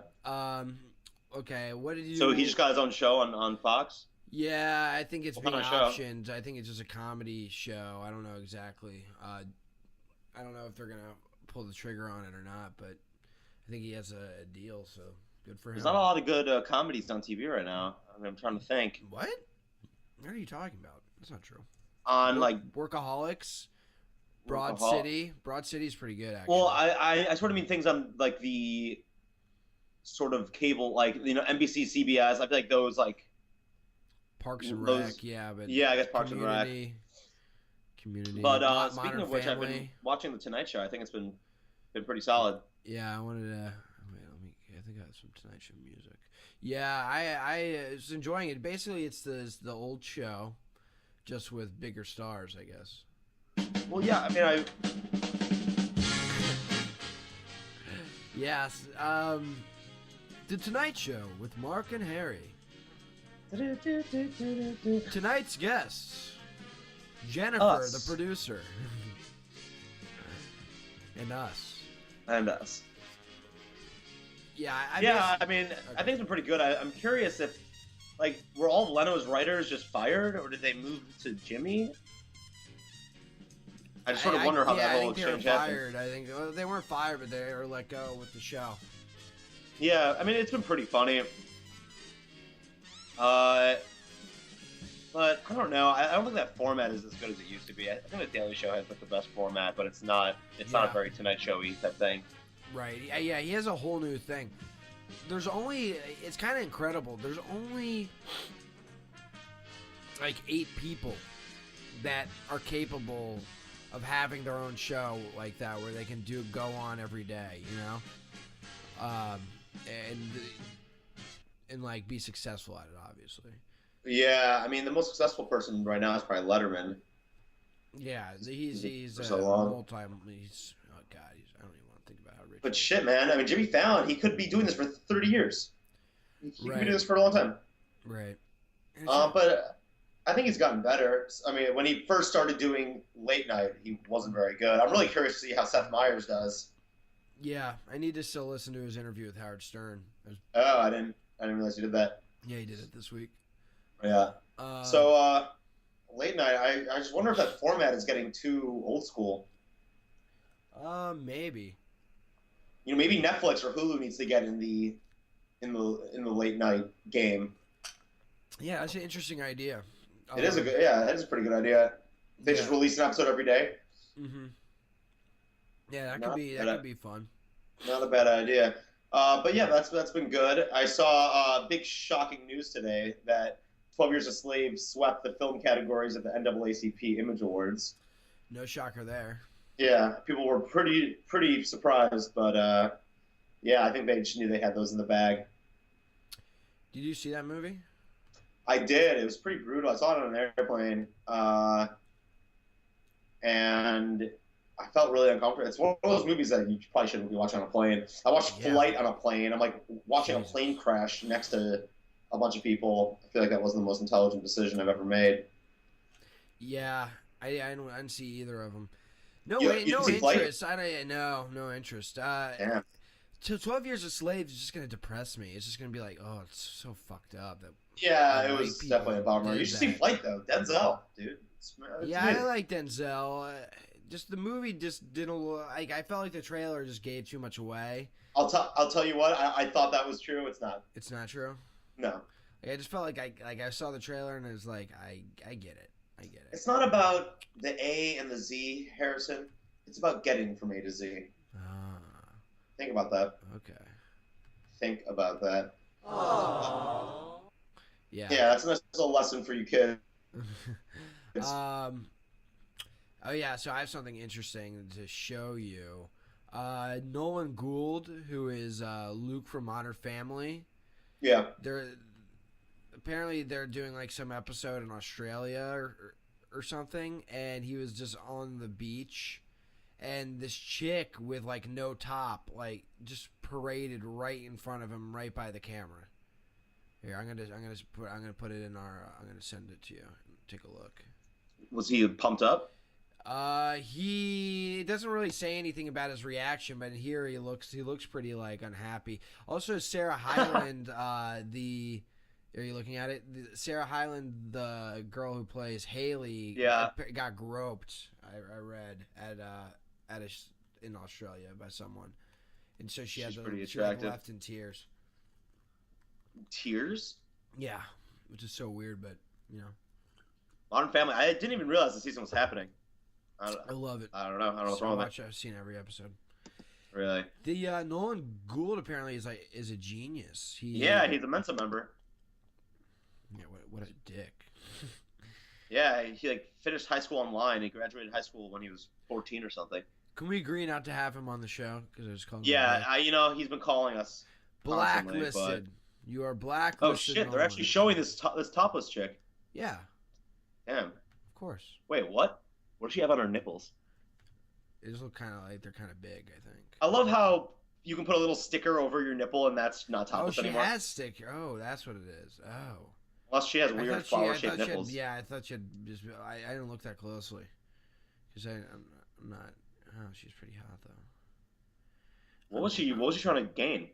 Speaker 3: Okay, what did you...
Speaker 4: So he just got his own show on Fox?
Speaker 3: Yeah, I think it's
Speaker 4: What
Speaker 3: being
Speaker 4: kind of show?
Speaker 3: optioned. I think it's just a comedy show. I don't know exactly. I don't know if they're going to pull the trigger on it or not, but I think he has a deal, so good for him.
Speaker 4: There's not a lot of good comedies on TV right now. I mean, I'm trying to think.
Speaker 3: What? What are you talking about? That's not true.
Speaker 4: On, like...
Speaker 3: Workaholics, Broad
Speaker 4: Workahol-
Speaker 3: City. Broad City's pretty good, actually.
Speaker 4: Well, I sort of mean things on, like, the sort of cable, like, NBC, CBS. I feel like those, like...
Speaker 3: Parks and
Speaker 4: those-
Speaker 3: Rec, yeah, but...
Speaker 4: Yeah, I guess Parks and Rec.
Speaker 3: Community.
Speaker 4: But
Speaker 3: Modern
Speaker 4: speaking of which, I've been
Speaker 3: Family.
Speaker 4: watching The Tonight Show. I think it's been pretty solid.
Speaker 3: Yeah, I wanted to... I think I have some Tonight Show music. Yeah, I was enjoying it. Basically, it's the old show, just with bigger stars, I guess.
Speaker 4: Well, yeah, I mean,
Speaker 3: Yes, The Tonight Show with Mark and Harry. Tonight's guests, Jennifer,
Speaker 4: Us.
Speaker 3: the producer, and us.
Speaker 4: And us.
Speaker 3: Yeah,
Speaker 4: I mean, I think it's been pretty good. I'm curious if, like, were all of Leno's writers just fired, or did they move to Jimmy? I just sort of wonder how that whole exchange happened.
Speaker 3: I think they weren't fired, but they were let go with the show.
Speaker 4: Yeah, I mean, it's been pretty funny. But I don't know. I don't think that format is as good as it used to be. I think the Daily Show has like the best format, but it's not. It's not a very Tonight Show-y type thing.
Speaker 3: Right. Yeah, he has a whole new thing. It's kind of incredible. There's only like 8 people that are capable of having their own show like that, where they can go on every day, and like be successful at it, obviously.
Speaker 4: Yeah, I mean, the most successful person right now is probably Letterman.
Speaker 3: Yeah, he's
Speaker 4: For so long.
Speaker 3: oh god, I don't even want to think about how rich.
Speaker 4: But shit, man. I mean, Jimmy Fallon, he could be doing this for 30 years. He could be doing this for a long time.
Speaker 3: Right.
Speaker 4: But I think he's gotten better. I mean, when he first started doing late night, he wasn't very good. I'm really curious to see how Seth Meyers does.
Speaker 3: Yeah, I need to still listen to his interview with Howard Stern.
Speaker 4: Oh, I didn't realize you did that.
Speaker 3: Yeah, he did it this week.
Speaker 4: Yeah. So late night, I just wonder if that format is getting too old school.
Speaker 3: Maybe.
Speaker 4: You know, maybe Netflix or Hulu needs to get in the late night game.
Speaker 3: Yeah, that's an interesting idea.
Speaker 4: It is it is a pretty good idea. They just release an episode every day.
Speaker 3: Mm-hmm. Yeah, that could be fun.
Speaker 4: Not a bad idea. But yeah, that's been good. I saw big shocking news today that 12 Years a Slave swept the film categories at the NAACP Image Awards.
Speaker 3: No shocker there.
Speaker 4: Yeah, people were pretty surprised, but yeah, I think they just knew they had those in the bag.
Speaker 3: Did you see that movie?
Speaker 4: I did. It was pretty brutal. I saw it on an airplane, and I felt really uncomfortable. It's one of those movies that you probably shouldn't be watching on a plane. I watched Flight on a plane. I'm like watching a plane crash next to a bunch of people. I feel like that wasn't the most intelligent decision I've ever made.
Speaker 3: Yeah, I didn't see either of them.
Speaker 4: You
Speaker 3: No
Speaker 4: didn't see Flight?
Speaker 3: interest. No interest.
Speaker 4: Damn.
Speaker 3: So 12 Years a Slave is just gonna depress me. It's just gonna be like, oh, it's so fucked up that.
Speaker 4: Yeah, it
Speaker 3: white
Speaker 4: was
Speaker 3: people
Speaker 4: definitely a bummer.
Speaker 3: did
Speaker 4: You should see
Speaker 3: that.
Speaker 4: Flight though. Denzel, dude. It's
Speaker 3: Yeah,
Speaker 4: amazing.
Speaker 3: I like Denzel. Just the movie just didn't like. I felt like the trailer just gave too much away.
Speaker 4: I'll tell you what. I thought that was true. It's not.
Speaker 3: It's not true.
Speaker 4: No.
Speaker 3: Like, I just felt like I saw the trailer and it was like I get it. I get it.
Speaker 4: It's not about the A and the Z, Harrison. It's about getting from A to Z.
Speaker 3: Ah,
Speaker 4: Think about that.
Speaker 3: okay.
Speaker 4: Think about that.
Speaker 3: Yeah.
Speaker 4: Yeah, that's a nice little lesson for you kids.
Speaker 3: Oh yeah, so I have something interesting to show you. Nolan Gould, who is Luke from Modern Family,
Speaker 4: Yeah.
Speaker 3: they're doing like some episode in Australia or something, and he was just on the beach, and this chick with like no top like just paraded right in front of him, right by the camera. Here, I'm gonna put it in our. I'm gonna send it to you. Take a look.
Speaker 4: Was he pumped up?
Speaker 3: He doesn't really say anything about his reaction, but here he looks pretty like unhappy. Also, Sarah Hyland, are you looking at it? Sarah Hyland, the girl who plays Haley, got groped. I read in Australia by someone, and so she
Speaker 4: She's
Speaker 3: had
Speaker 4: pretty
Speaker 3: she
Speaker 4: attractive.
Speaker 3: left in tears.
Speaker 4: Tears?
Speaker 3: Yeah, which is so weird, but you know,
Speaker 4: Modern Family. I didn't even realize the season was happening.
Speaker 3: I love it.
Speaker 4: I don't know. I don't know what's
Speaker 3: So
Speaker 4: wrong with
Speaker 3: much. I've seen every episode.
Speaker 4: it. Really?
Speaker 3: The Nolan Gould apparently is a genius.
Speaker 4: Yeah, he's a Mensa member.
Speaker 3: Yeah, what a dick.
Speaker 4: Yeah, he like finished high school online. He graduated high school when he was 14 or something.
Speaker 3: Can we agree not to have him on the show? Because I just called him
Speaker 4: Yeah, he's been calling us. constantly,
Speaker 3: blacklisted. You are blacklisted.
Speaker 4: Oh shit! They're
Speaker 3: Nolan.
Speaker 4: actually showing this topless chick.
Speaker 3: Yeah,
Speaker 4: Damn.
Speaker 3: of course.
Speaker 4: Wait, what? What does she have on her nipples?
Speaker 3: It just look kind of like they're kind of big. I think.
Speaker 4: I love how you can put a little sticker over your nipple and that's not
Speaker 3: Oh,
Speaker 4: topless
Speaker 3: she
Speaker 4: anymore.
Speaker 3: has sticker. Oh, that's what it is. Oh.
Speaker 4: Unless she has
Speaker 3: I
Speaker 4: weird
Speaker 3: thought
Speaker 4: flower-shaped
Speaker 3: she had-
Speaker 4: nipples.
Speaker 3: yeah, I thought she had just. I didn't look that closely. Because I'm not. Oh, she's pretty hot though.
Speaker 4: What was she trying to gain?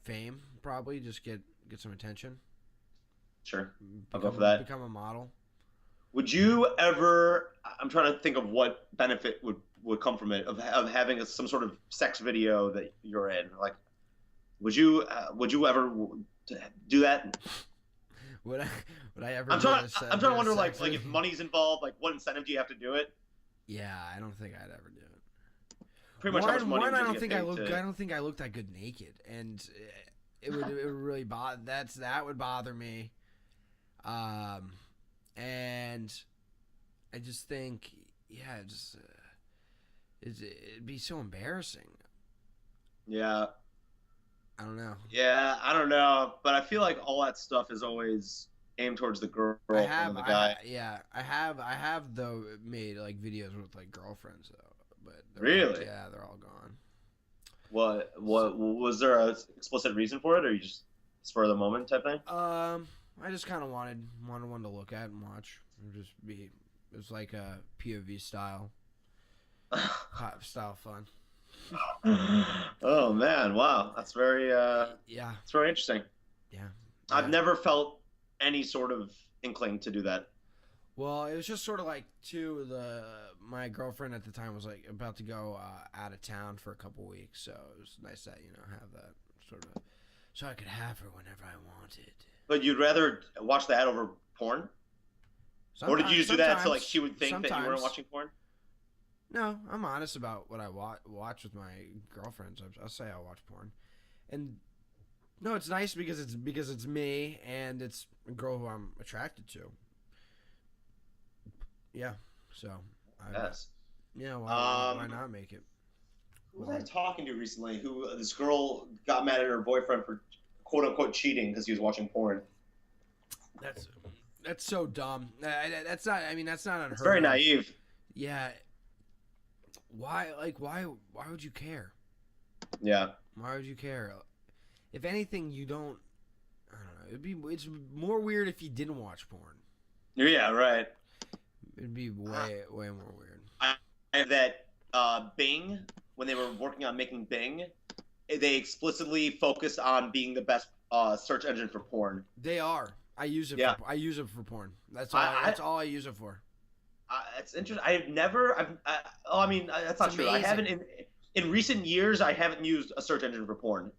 Speaker 3: Fame, probably. Just get some attention.
Speaker 4: Sure. I'll go for that.
Speaker 3: Become a model.
Speaker 4: Would you ever? I'm trying to think of what benefit would come from it of having some sort of sex video that you're in. Like, would you ever do that?
Speaker 3: Would I ever?
Speaker 4: I'm trying
Speaker 3: do a
Speaker 4: to wonder
Speaker 3: sex
Speaker 4: like if
Speaker 3: video?
Speaker 4: money's involved, like what incentive do you have to do it?
Speaker 3: Yeah, I don't think I'd ever do it.
Speaker 4: Pretty much how much money
Speaker 3: One,
Speaker 4: would
Speaker 3: I
Speaker 4: you
Speaker 3: don't
Speaker 4: get
Speaker 3: think
Speaker 4: paid
Speaker 3: I look.
Speaker 4: to-
Speaker 3: I don't think I look that good naked, and it would really bother. That would bother me. And I just think, yeah, it'd be so embarrassing.
Speaker 4: Yeah.
Speaker 3: I don't know.
Speaker 4: Yeah, I don't know, but I feel like all that stuff is always aimed towards the girl
Speaker 3: I have,
Speaker 4: and the guy.
Speaker 3: I have though made like videos with like girlfriends though, but
Speaker 4: Really?
Speaker 3: yeah, they're all gone.
Speaker 4: What was there a explicit reason for it, or you just spur of the moment type thing?
Speaker 3: I just kind of wanted one to look at and watch. It was like a POV style fun.
Speaker 4: Oh man, wow, that's very
Speaker 3: Yeah.
Speaker 4: it's very interesting.
Speaker 3: Yeah.
Speaker 4: I've never felt any sort of inkling to do that.
Speaker 3: Well, it was just sort of like my girlfriend at the time was like about to go out of town for a couple weeks, so it was nice that have that sort of, so I could have her whenever I wanted.
Speaker 4: But you'd rather watch that over porn, or did you just do that so like she would think that you weren't watching porn?
Speaker 3: No, I'm honest about what I watch with my girlfriends. I'll say I watch porn, and no, it's nice because it's me and it's a girl who I'm attracted to. Yeah, so
Speaker 4: Yes.
Speaker 3: Yeah, why not make it?
Speaker 4: Who was I talking to recently? This girl got mad at her boyfriend for quote unquote cheating because he was watching porn.
Speaker 3: That's so dumb. That's not. I mean, that's not unheard.
Speaker 4: It's very
Speaker 3: of.
Speaker 4: naive.
Speaker 3: Yeah. Why would you care?
Speaker 4: Yeah.
Speaker 3: Why would you care? If anything, you don't. I don't know. It's more weird if you didn't watch porn.
Speaker 4: Yeah. Right.
Speaker 3: It'd be way more weird.
Speaker 4: That Bing, when they were working on making Bing, they explicitly focused on being the best search engine for porn.
Speaker 3: They are. I use it.
Speaker 4: Yeah.
Speaker 3: I use it for porn. That's all I use it for.
Speaker 4: It's interesting. I've never. I mean, that's not
Speaker 3: It's
Speaker 4: true.
Speaker 3: amazing.
Speaker 4: I haven't in recent years. I haven't used a search engine for porn.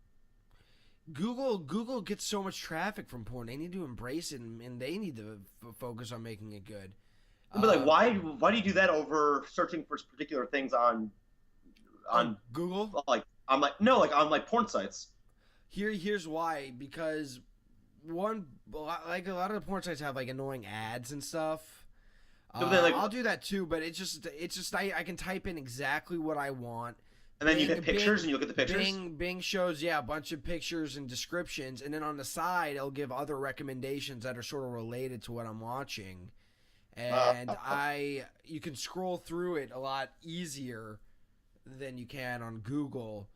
Speaker 3: Google gets so much traffic from porn. They need to embrace it, and they need to focus on making it good.
Speaker 4: But like, why do you do that over searching for particular things on
Speaker 3: Google?
Speaker 4: Like on like porn sites.
Speaker 3: Here's why. Because one, like a lot of the porn sites have like annoying ads and stuff.
Speaker 4: But then, like,
Speaker 3: I'll do that too, but it's just I can type in exactly what I want.
Speaker 4: And then you hit pictures, and you look at the pictures.
Speaker 3: Bing shows a bunch of pictures and descriptions, and then on the side it'll give other recommendations that are sort of related to what I'm watching. And you can scroll through it a lot easier than you can on Google,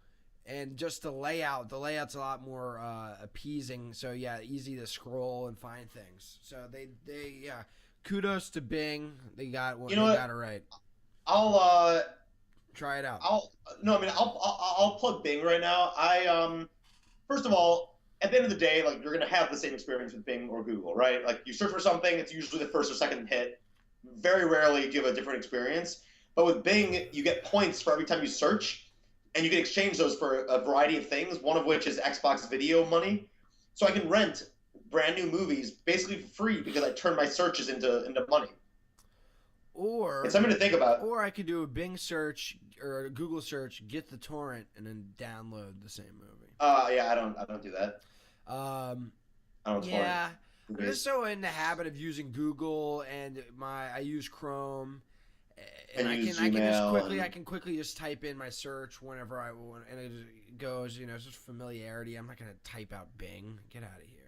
Speaker 3: and just the layout's a lot more appeasing. So yeah, easy to scroll and find things. So they kudos to Bing. They got it right.
Speaker 4: I'll
Speaker 3: try it out.
Speaker 4: I'll plug Bing right now. First of all, at the end of the day, like, you're gonna have the same experience with Bing or Google, right? Like, you search for something, it's usually the first or second hit. Very rarely do you have a different experience. But with Bing, you get points for every time you search, and you can exchange those for a variety of things. One of which is Xbox video money. So I can rent brand new movies basically for free because I turn my searches into money.
Speaker 3: Or
Speaker 4: It's something to think about.
Speaker 3: Or I could do a Bing search or a Google search, get the torrent, and then download the same movie.
Speaker 4: Yeah, I don't do that. I don't
Speaker 3: Yeah, I'm just so in the habit of using Google, and I use Chrome, and I can quickly just type in my search whenever I want, and it goes. It's just familiarity. I'm not gonna type out Bing. Get out of here.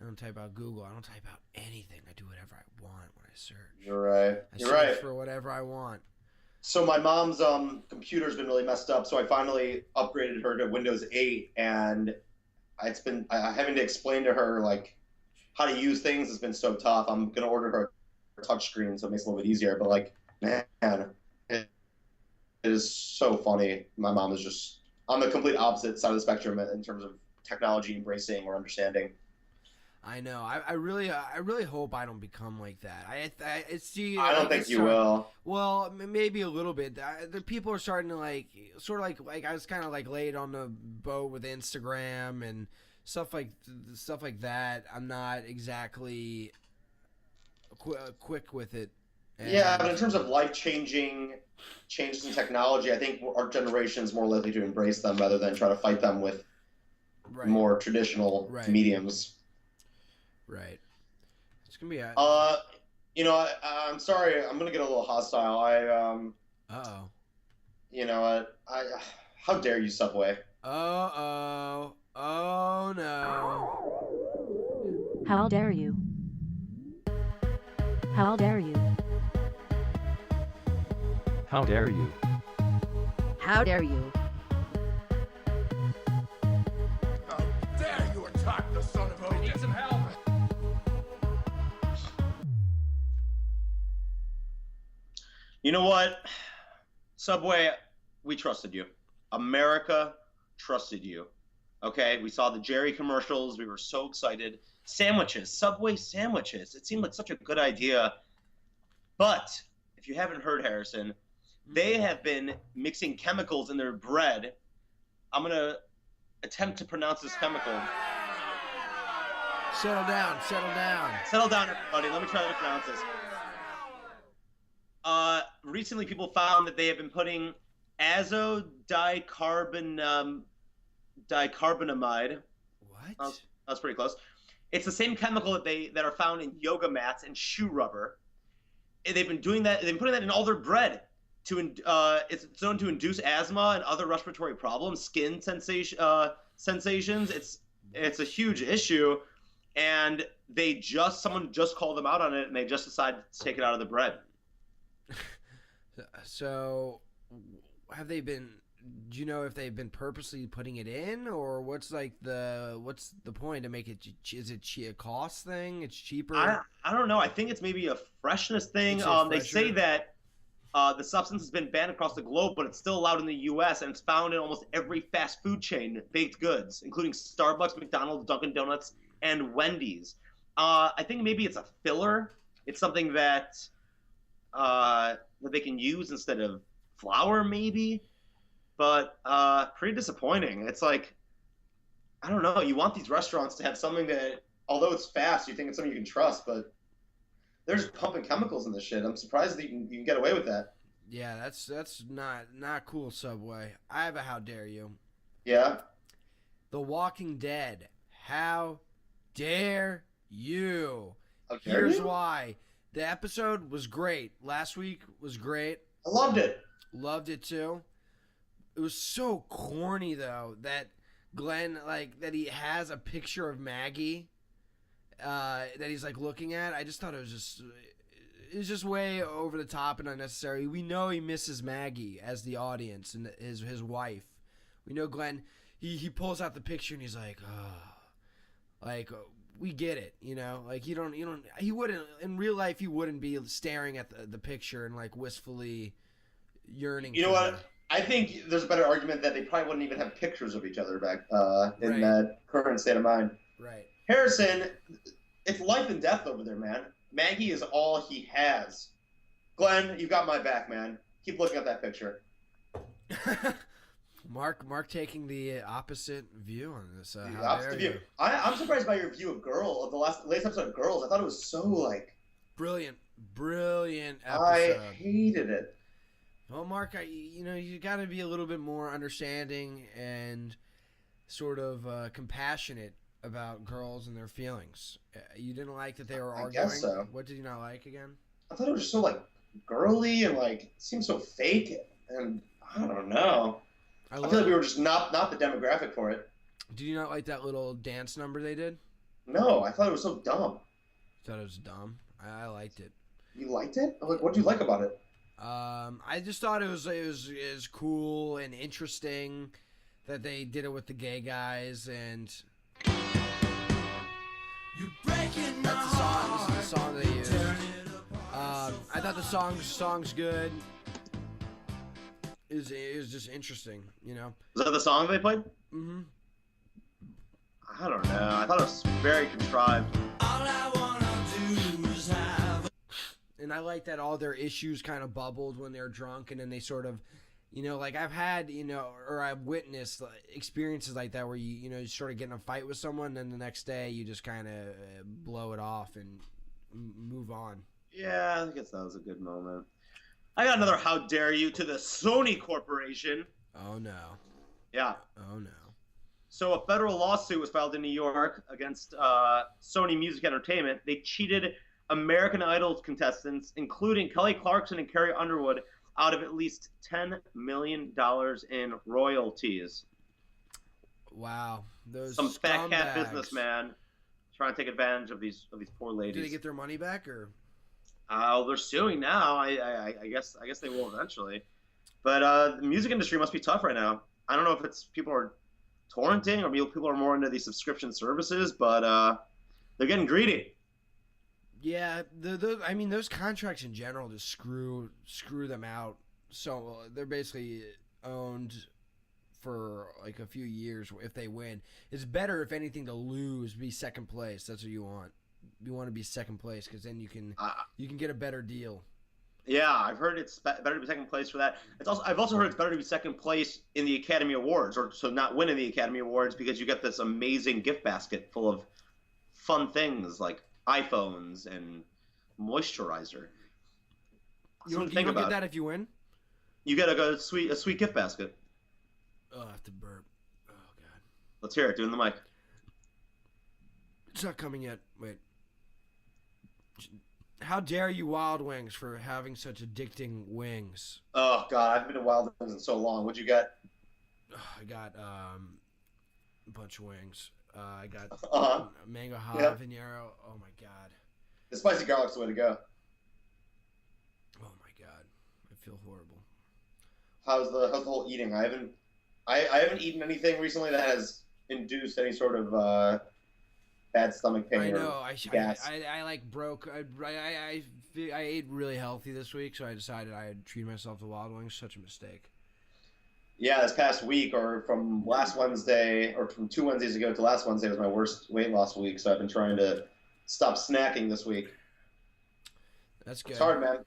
Speaker 3: I don't type out Google. I don't type out anything. I do whatever I want when I search.
Speaker 4: You're right.
Speaker 3: I
Speaker 4: You're
Speaker 3: search
Speaker 4: right.
Speaker 3: for whatever I want.
Speaker 4: So my mom's computer's been really messed up, so I finally upgraded her to Windows 8, and having to explain to her like how to use things has been so tough. I'm gonna order her a touchscreen so it makes it a little bit easier. But like, man, it is so funny. My mom is just on the complete opposite side of the spectrum in terms of technology embracing or understanding.
Speaker 3: I know. I really hope I don't become like that. I
Speaker 4: don't think you will.
Speaker 3: Well, maybe a little bit. The people are starting to sort of like I was kind of like late on the boat with Instagram and stuff like that. I'm not exactly quick with it.
Speaker 4: Yeah, but in terms of life-changing changes in technology, I think our generation is more likely to embrace them rather than try to fight them with more traditional mediums.
Speaker 3: Right. It's gonna be.
Speaker 4: I'm sorry. I'm gonna get a little hostile.
Speaker 3: Uh-oh.
Speaker 4: You know what? How dare you, Subway?
Speaker 3: Oh no.
Speaker 6: How dare you? How dare you?
Speaker 8: How dare you?
Speaker 1: How dare you?
Speaker 2: How dare you attack the son of Odin? Need some help.
Speaker 4: You know what? Subway, we trusted you. America trusted you. Okay, we saw the Jerry commercials. We were so excited. Sandwiches, Subway sandwiches. It seemed like such a good idea. But if you haven't heard, Harrison, they have been mixing chemicals in their bread. I'm going to attempt to pronounce this chemical.
Speaker 3: Settle down.
Speaker 4: Settle down, everybody. Let me try to pronounce this. Recently, people found that they have been putting dicarbonamide.
Speaker 3: What?
Speaker 4: That's pretty close. It's the same chemical that are found in yoga mats and shoe rubber. And they've been doing that. They've been putting that in all their bread. It's known to induce asthma and other respiratory problems, skin sensations. It's a huge issue, and someone just called them out on it, and they just decided to take it out of the bread.
Speaker 3: So, have they been? Do you know if they've been purposely putting it in, or what's the point to make it? Is it a cost thing? It's cheaper.
Speaker 4: I don't know. I think it's maybe a freshness thing. They say that the substance has been banned across the globe, but it's still allowed in the U.S. and it's found in almost every fast food chain, baked goods, including Starbucks, McDonald's, Dunkin' Donuts, and Wendy's. I think maybe it's a filler. It's something that they can use instead of flour, maybe. But pretty disappointing. It's like, I don't know. You want these restaurants to have something that, although it's fast, you think it's something you can trust, but they're just pumping chemicals in this shit. I'm surprised that you can get away with that.
Speaker 3: Yeah, that's not cool, Subway. I have a how dare you.
Speaker 4: Yeah?
Speaker 3: The Walking Dead. How dare you?
Speaker 4: How dare
Speaker 3: Here's
Speaker 4: you?
Speaker 3: why. The episode was great. Last week was great.
Speaker 4: I loved it.
Speaker 3: Loved it too. It was so corny though that Glenn, like, that he has a picture of Maggie that he's like looking at. I just thought it was just way over the top and unnecessary. We know he misses Maggie as the audience and his wife. We know Glenn. He pulls out the picture and he's like, oh, like, we get it, you know. Like, he wouldn't in real life. He wouldn't be staring at the picture and like wistfully yearning.
Speaker 4: You know
Speaker 3: for
Speaker 4: what?
Speaker 3: her.
Speaker 4: I think there's a better argument that they probably wouldn't even have pictures of each other back in
Speaker 3: Right.
Speaker 4: that current state of mind.
Speaker 3: Right.
Speaker 4: Harrison, it's life and death over there, man. Maggie is all he has. Glenn, you got my back, man. Keep looking at that picture.
Speaker 3: Mark taking the opposite view on this.
Speaker 4: The
Speaker 3: How
Speaker 4: opposite
Speaker 3: dare
Speaker 4: view.
Speaker 3: you?
Speaker 4: I'm surprised by your view of the latest episode of Girls. I thought it was so like.
Speaker 3: Brilliant episode.
Speaker 4: I hated it.
Speaker 3: Well, Mark, you got to be a little bit more understanding and sort of compassionate about girls and their feelings. You didn't like that they were
Speaker 4: I
Speaker 3: arguing?
Speaker 4: guess so.
Speaker 3: What did you not like again?
Speaker 4: I thought it was just so like girly and like it seemed so fake, and I don't know. I feel like we were just not the demographic for it.
Speaker 3: Did you not like that little dance number they did?
Speaker 4: No, I thought it was so dumb.
Speaker 3: Thought it was dumb. I liked it.
Speaker 4: You liked it? Like, what did you like about it?
Speaker 3: I just thought it was cool and interesting that they did it with the gay guys, and that's the song. This is the song they used. I thought the song's good. It was just interesting, you know.
Speaker 4: Was that the song they played?
Speaker 3: Mm-hmm.
Speaker 4: I don't know. I thought it was very contrived.
Speaker 3: And I like that all their issues kind of bubbled when they're drunk, and then they sort of, like I've had, or I've witnessed experiences like that where you sort of get in a fight with someone, and then the next day you just kind of blow it off and move on.
Speaker 4: Yeah, I guess that was a good moment. I got another how dare you to the Sony Corporation.
Speaker 3: Oh no.
Speaker 4: Yeah.
Speaker 3: Oh no.
Speaker 4: So a federal lawsuit was filed in New York against Sony Music Entertainment. They cheated American Idol contestants, including Kelly Clarkson and Carrie Underwood, out of at least $10 million in royalties.
Speaker 3: Wow. Those
Speaker 4: Some fat cat
Speaker 3: scumbags.
Speaker 4: businessman trying to take advantage of these poor ladies.
Speaker 3: Did they get their money back, or?
Speaker 4: They're suing now. I guess they will eventually. But the music industry must be tough right now. I don't know if it's people are torrenting or people are more into these subscription services, but they're getting greedy.
Speaker 3: Yeah, I mean, those contracts in general just screw them out. So they're basically owned for like a few years if they win. It's better, if anything, to lose, be second place. That's what you want. You want to be second place because then you can get a better deal.
Speaker 4: Yeah, I've heard it's better to be second place for that. I've also heard it's better to be second place in the Academy Awards, or so not winning the Academy Awards, because you get this amazing gift basket full of fun things like iPhones and moisturizer.
Speaker 3: You don't get that if you win?
Speaker 4: You get a sweet gift basket.
Speaker 3: Oh, I have to burp. Oh God.
Speaker 4: Let's hear it. Do it in the mic.
Speaker 3: It's not coming yet. Wait. How dare you, Wild Wings, for having such addicting wings?
Speaker 4: Oh God, I've been to Wild Wings in so long. What'd you get?
Speaker 3: I got a bunch of wings. I got mango habanero. Oh my God.
Speaker 4: The spicy garlic's the way to go.
Speaker 3: Oh my God. I feel horrible.
Speaker 4: How's the whole eating? I haven't eaten anything recently that has induced any sort of bad stomach pain.
Speaker 3: I know.
Speaker 4: Or gas.
Speaker 3: I like broke. I ate really healthy this week, so I decided I'd treat myself to Wild Wings. Such a mistake.
Speaker 4: Yeah, this past week, or from last Wednesday, or from 2 Wednesdays ago to last Wednesday was my worst weight loss week. So I've been trying to stop snacking this week.
Speaker 3: That's good.
Speaker 4: It's hard, man.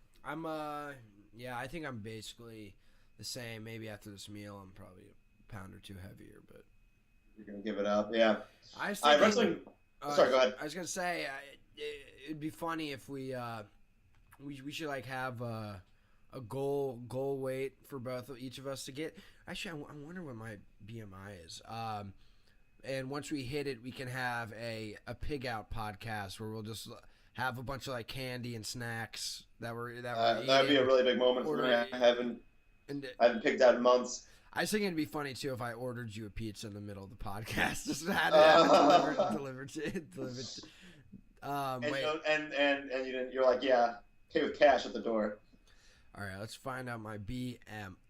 Speaker 3: Yeah, I think I'm basically the same. Maybe after this meal, I'm probably a pound or two heavier, but
Speaker 4: You're gonna give it up, yeah.
Speaker 3: Sorry,
Speaker 4: go ahead.
Speaker 3: I was gonna say it'd be funny if we should like have a goal weight for each of us to get. Actually, I wonder what my BMI is. And once we hit it, we can have a pig out podcast where we'll just have a bunch of like candy and snacks that we're
Speaker 4: that'd be a really big moment for me. I haven't pigged out in months.
Speaker 3: I was thinking it'd be funny too if I ordered you a pizza in the middle of the podcast, just had it delivered.
Speaker 4: And you didn't. You're like, yeah, pay with cash at the door.
Speaker 3: All right, let's find out my BMI.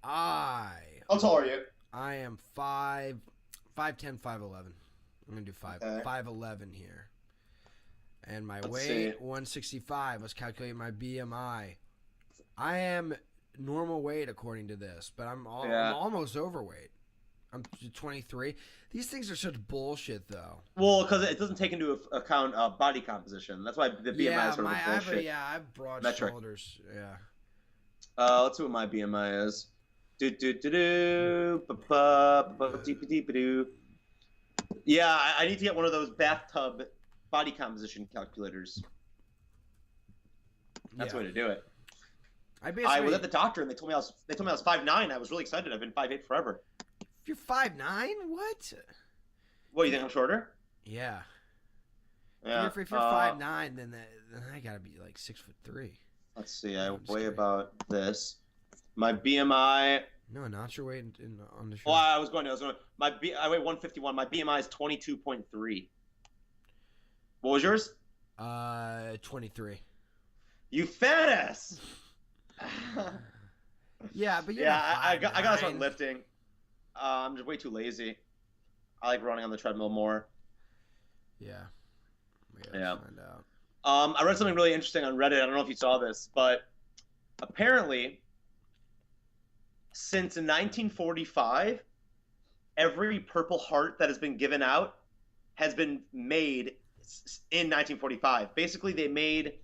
Speaker 4: How tall are you?
Speaker 3: I am 5'10", 5'11". I'm gonna do 5'11" here, and my weight 165. Let's calculate my BMI. I am normal weight according to this, but I'm almost overweight. I'm 23. These things are such bullshit, though.
Speaker 4: Well, because it doesn't take into account body composition. That's why the BMI is sort of bullshit.
Speaker 3: I have broad shoulders. Yeah.
Speaker 4: Let's see what my BMI is. Yeah, I need to get one of those bathtub body composition calculators. That's the way to do it. I was at the doctor and they told me I was 5'9". I was really excited. I've been 5'8" forever.
Speaker 3: You're 5'9"? What?
Speaker 4: What, you think I'm shorter?
Speaker 3: Yeah.
Speaker 4: Yeah.
Speaker 3: If you're 5'9", then I gotta be like 6'3".
Speaker 4: Let's see. I weigh about this. My BMI.
Speaker 3: No, not your weight on the show.
Speaker 4: Oh, I was going. I weigh 151. My BMI is 22.3. What was yours?
Speaker 3: 23.
Speaker 4: You fat ass.
Speaker 3: Yeah, but
Speaker 4: I gotta start lifting. I'm just way too lazy. I like running on the treadmill more.
Speaker 3: Yeah.
Speaker 4: Yeah.
Speaker 3: Find out.
Speaker 4: I read something really interesting on Reddit. I don't know if you saw this, but apparently, since 1945, every Purple Heart that has been given out has been made in 1945. Basically, they made,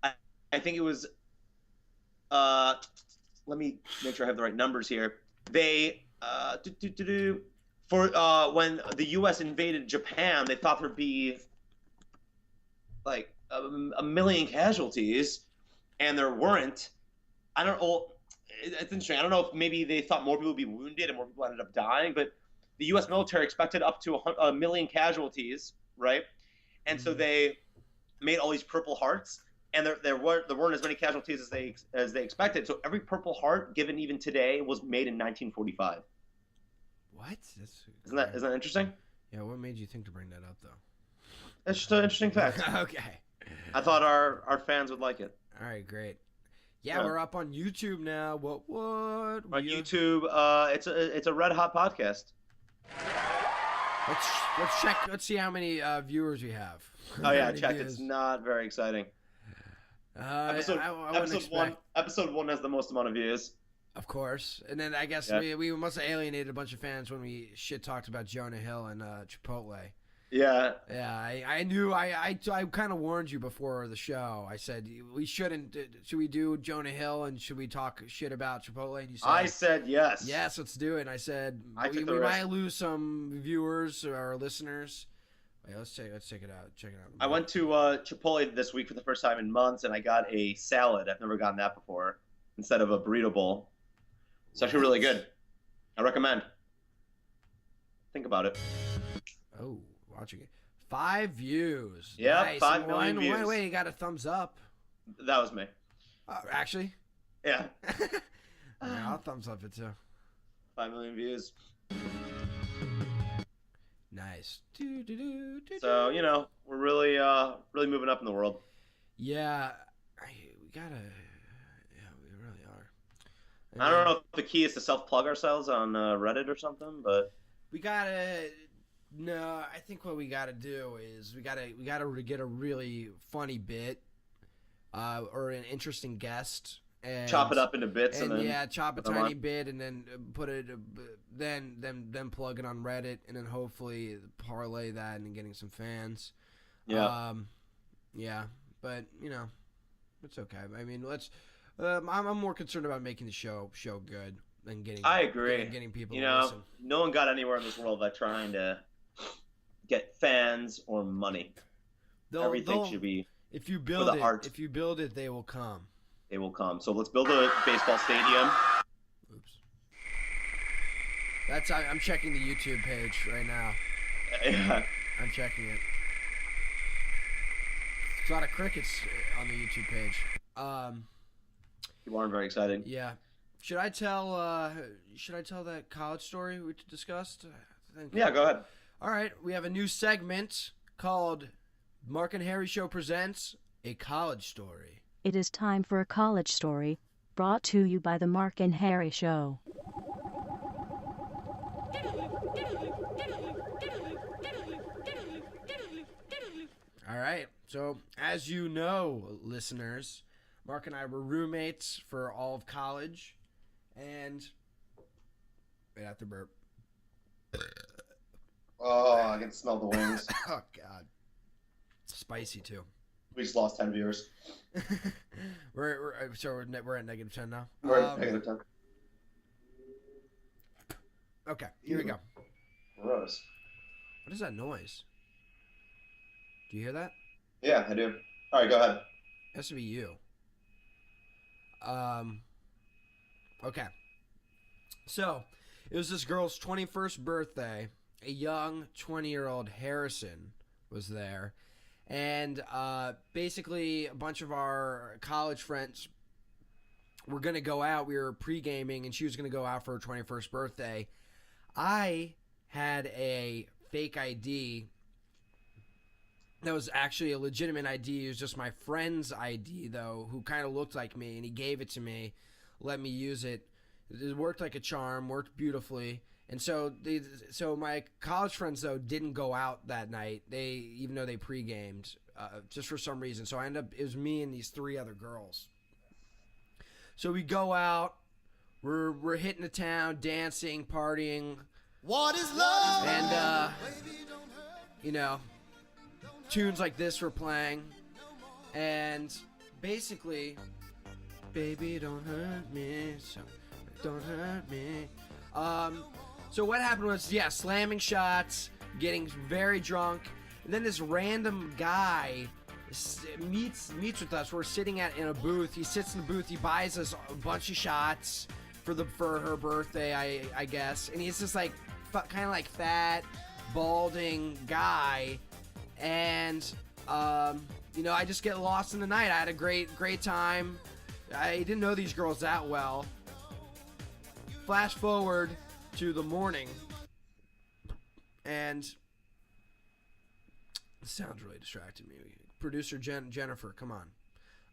Speaker 4: I think it was, let me make sure I have the right numbers here. They, for when the U.S. invaded Japan, they thought there'd be like a million casualties, and there weren't. I don't know. It's interesting. I don't know if maybe they thought more people would be wounded and more people ended up dying, but the U.S. military expected up to a million casualties, right? And so they made all these Purple Hearts, and there weren't as many casualties as they expected. So every Purple Heart given even today was made in 1945.
Speaker 3: What?
Speaker 4: Isn't that interesting?
Speaker 3: Yeah. What made you think to bring that up, though?
Speaker 4: It's just an interesting fact.
Speaker 3: Okay.
Speaker 4: I thought our fans would like it.
Speaker 3: All right, great. Yeah, we're up on YouTube now. What?
Speaker 4: On YouTube, it's a red hot podcast.
Speaker 3: Let's check. Let's see how many viewers we have.
Speaker 4: Oh yeah, I checked. It's not very exciting. Episode
Speaker 3: I wouldn't
Speaker 4: episode one.
Speaker 3: expect-
Speaker 4: Episode 1 has the most amount of views.
Speaker 3: Of course. And then I guess
Speaker 4: Yeah.
Speaker 3: we must have alienated a bunch of fans when we shit talked about Jonah Hill and Chipotle.
Speaker 4: Yeah.
Speaker 3: Yeah, I knew. I kind of warned you before the show. I said we shouldn't. Should we do Jonah Hill and should we talk shit about Chipotle? And you said
Speaker 4: I said yes.
Speaker 3: yes, let's do it. And I said
Speaker 4: I
Speaker 3: we
Speaker 4: took the
Speaker 3: might
Speaker 4: risk.
Speaker 3: lose some viewers or listeners. Wait, let's check it out. Check it out.
Speaker 4: I went to Chipotle this week for the first time in months, and I got a salad. I've never gotten that before, instead of a burrito bowl. It's actually really good. I recommend. Think about it.
Speaker 3: Oh, watching it. 5 views.
Speaker 4: Yep,
Speaker 3: nice.
Speaker 4: 5 million views.
Speaker 3: Wait, you got a thumbs up.
Speaker 4: That was me.
Speaker 3: Actually,
Speaker 4: Yeah.
Speaker 3: yeah, I'll thumbs up it too.
Speaker 4: 5 million views.
Speaker 3: Nice.
Speaker 4: So, we're really moving up in the world.
Speaker 3: Yeah, we gotta. Yeah, we really are.
Speaker 4: I don't know if the key is to self-plug ourselves on Reddit or something, but
Speaker 3: We gotta. No, I think what we gotta do is we gotta get a really funny bit, or an interesting guest, and
Speaker 4: chop it up into bits and then
Speaker 3: yeah, chop a
Speaker 4: put them
Speaker 3: tiny
Speaker 4: on.
Speaker 3: bit and then put it, then plug it on Reddit and then hopefully parlay that into getting some fans.
Speaker 4: Yeah.
Speaker 3: Yeah, but it's okay. I mean, let's. I'm more concerned about making the show good than getting.
Speaker 4: I agree.
Speaker 3: Getting people to listen.
Speaker 4: No one got anywhere in this world by trying to get fans or money. Everything should be.
Speaker 3: If you
Speaker 4: the
Speaker 3: build it,
Speaker 4: art.
Speaker 3: if you build it, they will come.
Speaker 4: They will come. So let's build a baseball stadium.
Speaker 3: Oops. I'm checking the YouTube page right now.
Speaker 4: Yeah.
Speaker 3: I'm checking it. There's a lot of crickets on the YouTube page.
Speaker 4: People aren't very excited.
Speaker 3: Yeah. Should I tell that college story we discussed? I think.
Speaker 4: Yeah, go ahead.
Speaker 3: All right, we have a new segment called Mark and Harry Show Presents a College Story.
Speaker 6: It is time for a college story, brought to you by the Mark and Harry Show.
Speaker 3: All right. So, as you know, listeners, Mark and I were roommates for all of college, and wait, I have to burp.
Speaker 4: Oh, I can smell the wings.
Speaker 3: Oh God, spicy too.
Speaker 4: We just lost 10 viewers.
Speaker 3: we're at -10 now.
Speaker 4: We're at negative 10.
Speaker 3: Okay, here we go.
Speaker 4: Gross.
Speaker 3: What is that noise? Do you hear that?
Speaker 4: Yeah, I do. All right, go ahead.
Speaker 3: It has to be you. Okay. So, it was this girl's 21st birthday. A young 20-year-old Harrison was there. And basically, a bunch of our college friends were going to go out. We were pre-gaming, and she was going to go out for her 21st birthday. I had a fake ID that was actually a legitimate ID. It was just my friend's ID, though, who kind of looked like me, and he gave it to me, let me use it. It worked like a charm, worked beautifully. And so my college friends, though, didn't go out that night, even though they pre-gamed, just for some reason. So it was me and these 3 other girls. So we go out, we're hitting the town, dancing, partying. What is love? And, tunes like this were playing. And basically, baby, don't hurt me, so don't hurt me. So what happened was, slamming shots, getting very drunk, and then this random guy meets with us. We're sitting in a booth. He sits in the booth. He buys us a bunch of shots for her birthday, I guess. And he's just like kind of like fat, balding guy, and I just get lost in the night. I had a great time. I didn't know these girls that well. Flash forward to the morning, and the sound's really distracted me. Producer Jennifer, come on.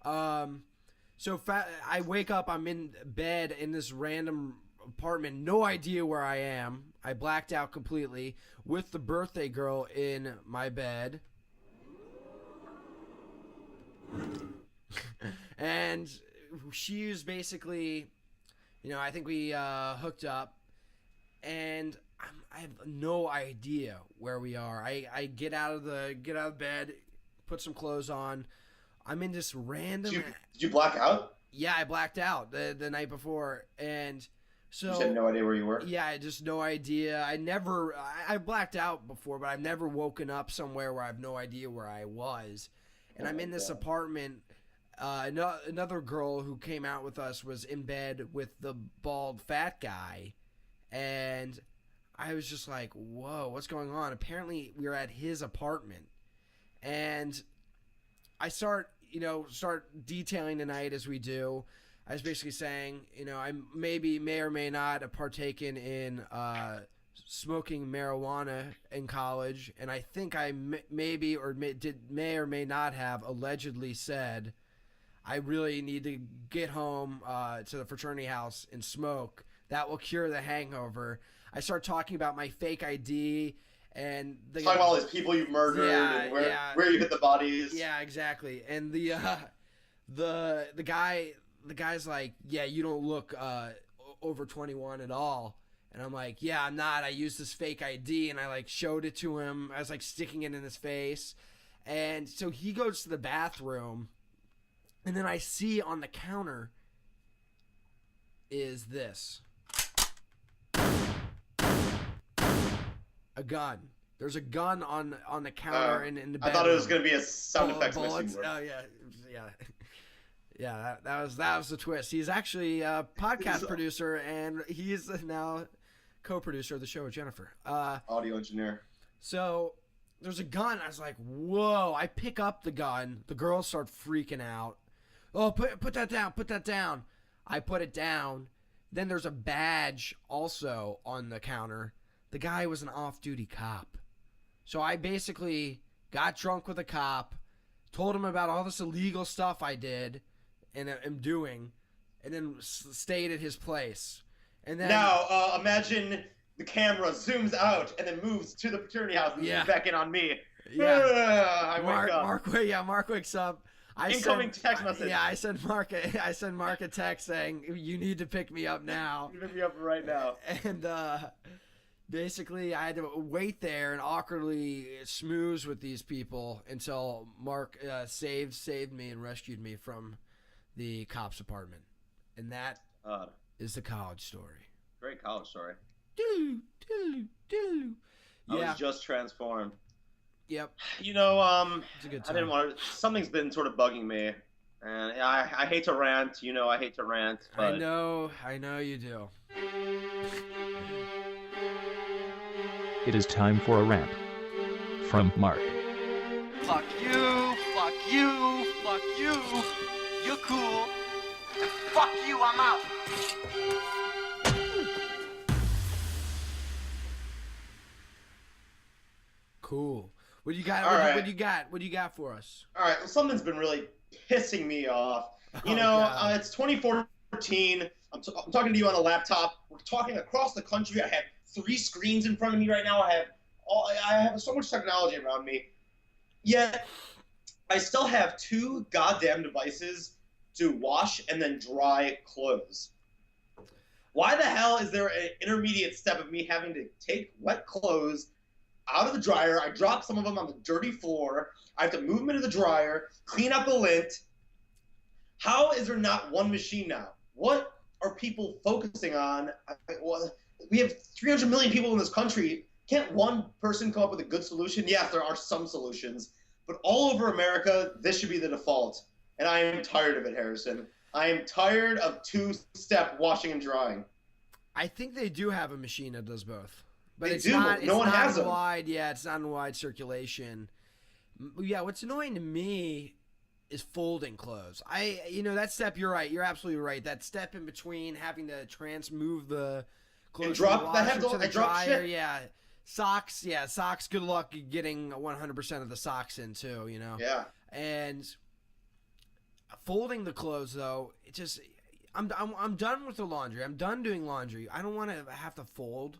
Speaker 3: I wake up. I'm in bed in this random apartment. No idea where I am. I blacked out completely with the birthday girl in my bed. And she was basically, I think we hooked up, and I have no idea where we are. I get out of bed, put some clothes on. I'm in this random.
Speaker 4: Did you black out?
Speaker 3: Yeah, I blacked out the night before, and so
Speaker 4: You just had no idea where you were?
Speaker 3: yeah, I just no idea. I blacked out before, but I've never woken up somewhere where I have no idea where I was. And I'm in this apartment. Another girl who came out with us was in bed with the bald fat guy, and I was just like, whoa, what's going on? Apparently we were at his apartment, and I start detailing the night as we do. I was basically saying, I may or may not have partaken in smoking marijuana in college, and I think I may or may not have allegedly said, I really need to get home to the fraternity house and smoke. That will cure the hangover. I start talking about my fake ID and
Speaker 4: Talking about all these people you murdered and where you hit the bodies.
Speaker 3: Yeah, exactly. And the guy's like, yeah, you don't look over 21 at all. And I'm like, yeah, I'm not. I used this fake ID, and I showed it to him. I was sticking it in his face. And so he goes to the bathroom, and then I see on the counter is this. A gun. There's a gun on the counter in the bedroom.
Speaker 4: I thought it was going to be a sound effects missing word.
Speaker 3: Oh, yeah. That was the twist. He's actually a podcast producer, and he's now co-producer of the show with Jennifer.
Speaker 4: Audio engineer.
Speaker 3: So there's a gun. I was like, whoa. I pick up the gun. The girls start freaking out. Oh, put that down. Put that down. I put it down. Then there's a badge also on the counter. The guy was an off-duty cop. So I basically got drunk with a cop, told him about all this illegal stuff I did and am doing, and then stayed at his place. And then
Speaker 4: now, imagine the camera zooms out and then moves to the fraternity house and zooms back in on me.
Speaker 3: Yeah.
Speaker 4: I wake up.
Speaker 3: Mark wakes up.
Speaker 4: Incoming text message.
Speaker 3: Yeah, I send Mark a text saying, you need to pick me up now.
Speaker 4: You pick me up right now.
Speaker 3: And basically, I had to wait there and awkwardly schmooze with these people until Mark saved me and rescued me from the cop's apartment. And that is the college story.
Speaker 4: Great college story.
Speaker 3: I
Speaker 4: was just transformed.
Speaker 3: Yep.
Speaker 4: It's a
Speaker 3: good
Speaker 4: I didn't
Speaker 3: time.
Speaker 4: want to. Something's been sort of bugging me, and I hate to rant. I hate to rant. But
Speaker 3: I know you do.
Speaker 8: It is time for a rant from Mark.
Speaker 9: Fuck you, fuck you, fuck you. You're cool. And fuck you, I'm out.
Speaker 3: Cool. What do you got?
Speaker 4: All right.
Speaker 3: What do you got for us?
Speaker 4: All right. Well, something's been really pissing me off.
Speaker 3: God.
Speaker 4: It's 2014. I'm talking to you on a laptop. We're talking across the country. I have 3 screens in front of me right now. I have so much technology around me. Yet, I still have 2 goddamn devices to wash and then dry clothes. Why the hell is there an intermediate step of me having to take wet clothes out of the dryer? I drop some of them on the dirty floor. I have to move them into the dryer, clean up the lint. How is there not one machine now? What are people focusing on? We have 300 million people in this country. Can't one person come up with a good solution? Yes, there are some solutions. But all over America, this should be the default. And I am tired of it, Harrison. I am tired of 2-step washing and drying.
Speaker 3: I think they do have a machine that does both. But
Speaker 4: They
Speaker 3: it's
Speaker 4: do,
Speaker 3: not.
Speaker 4: no one has them.
Speaker 3: Wide. Yeah, it's not in wide circulation. Yeah, what's annoying to me is folding clothes. That step. You're right. You're absolutely right. That step in between having to move the clothes
Speaker 4: And drop
Speaker 3: from the
Speaker 4: the
Speaker 3: washer
Speaker 4: handle
Speaker 3: to the
Speaker 4: and drop
Speaker 3: dryer.
Speaker 4: shit.
Speaker 3: Yeah, socks. Yeah, socks. Good luck getting 100% of the socks in too.
Speaker 4: Yeah.
Speaker 3: And folding the clothes though, it just. I'm done with the laundry. I'm done doing laundry. I don't want to have to fold.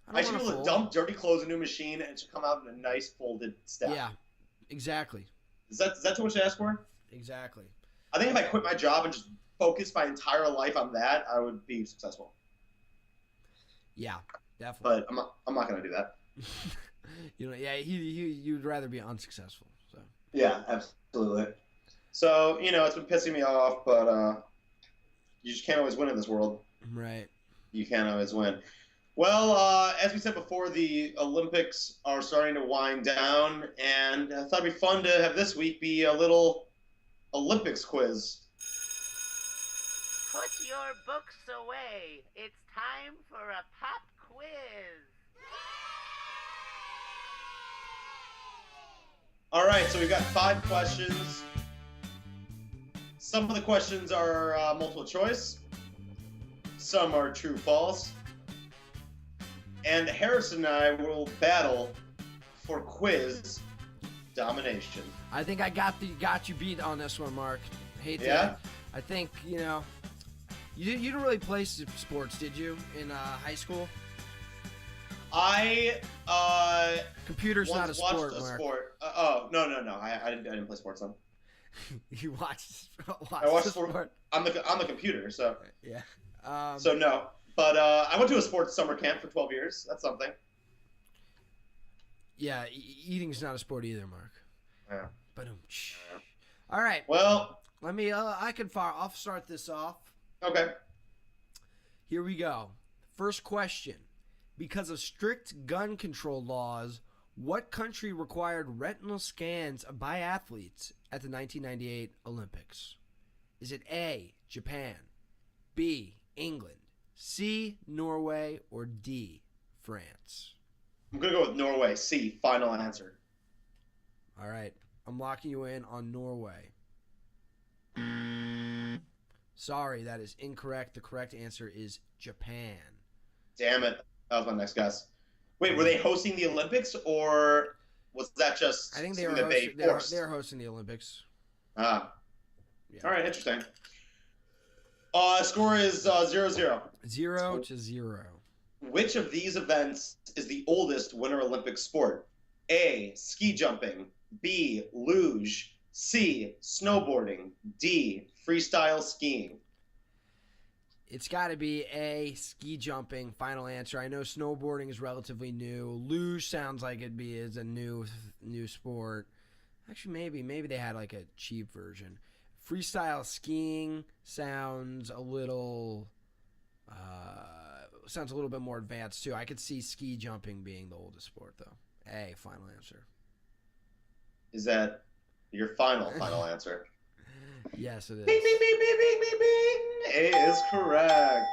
Speaker 4: I should be able to dump dirty clothes into a machine and it should come out in a nice folded step.
Speaker 3: Yeah, exactly.
Speaker 4: Is that too much to ask for?
Speaker 3: Exactly.
Speaker 4: I think if I quit my job and just focused my entire life on that, I would be successful.
Speaker 3: Yeah, definitely.
Speaker 4: But I'm not gonna do that.
Speaker 3: You'd rather be unsuccessful. So.
Speaker 4: Yeah, absolutely. So it's been pissing me off, but you just can't always win in this world.
Speaker 3: Right.
Speaker 4: You can't always win. Well, as we said before, the Olympics are starting to wind down, and I thought it'd be fun to have this week be a little Olympics quiz.
Speaker 10: Put your books away. It's time for a pop quiz.
Speaker 4: All right, so we've got 5 questions. Some of the questions are multiple choice. Some are true, false. And Harrison and I will battle for quiz domination.
Speaker 3: I think I got you beat on this one, Mark.
Speaker 4: Yeah?
Speaker 3: I think, you didn't really play sports, did you, in high school? Computer's not a sport,
Speaker 4: watched a
Speaker 3: Mark.
Speaker 4: sport. No. I didn't play sports then.
Speaker 3: You watched
Speaker 4: I watched
Speaker 3: sport
Speaker 4: on the computer, so
Speaker 3: yeah.
Speaker 4: So no, but I went to a sports summer camp for 12 years. That's something.
Speaker 3: Yeah, eating's not a sport either, Mark.
Speaker 4: Yeah.
Speaker 3: But all right.
Speaker 4: Well,
Speaker 3: let me. I'll start this off.
Speaker 4: Okay.
Speaker 3: Here we go. First question. Because of strict gun control laws, what country required retinal scans of biathletes at the 1998 Olympics? Is it A, Japan, B, England, C, Norway, or D, France?
Speaker 4: I'm going to go with Norway. C, final answer.
Speaker 3: All right. I'm locking you in on Norway. Sorry, that is incorrect. The correct answer is Japan.
Speaker 4: Damn it. That was my next guess. Wait, were they hosting the Olympics, or was that just
Speaker 3: I think they
Speaker 4: something
Speaker 3: were
Speaker 4: that they forced?
Speaker 3: they're hosting the Olympics.
Speaker 4: Ah.
Speaker 3: Yeah.
Speaker 4: All right, interesting. Score is 0-0.
Speaker 3: 0-0.
Speaker 4: Which of these events is the oldest Winter Olympic sport? A, ski jumping, B, luge, C, snowboarding, D, freestyle skiing.
Speaker 3: It's got to be A, ski jumping. Final answer. I know snowboarding is relatively new. Luge sounds like is a new sport. Actually, maybe they had like a cheap version. Freestyle skiing sounds a little bit more advanced too. I could see ski jumping being the oldest sport though. A, final answer.
Speaker 4: Is that your final answer?
Speaker 3: Yes, it is.
Speaker 4: Bing, bing, bing, bing, bing, bing, bing. A is correct.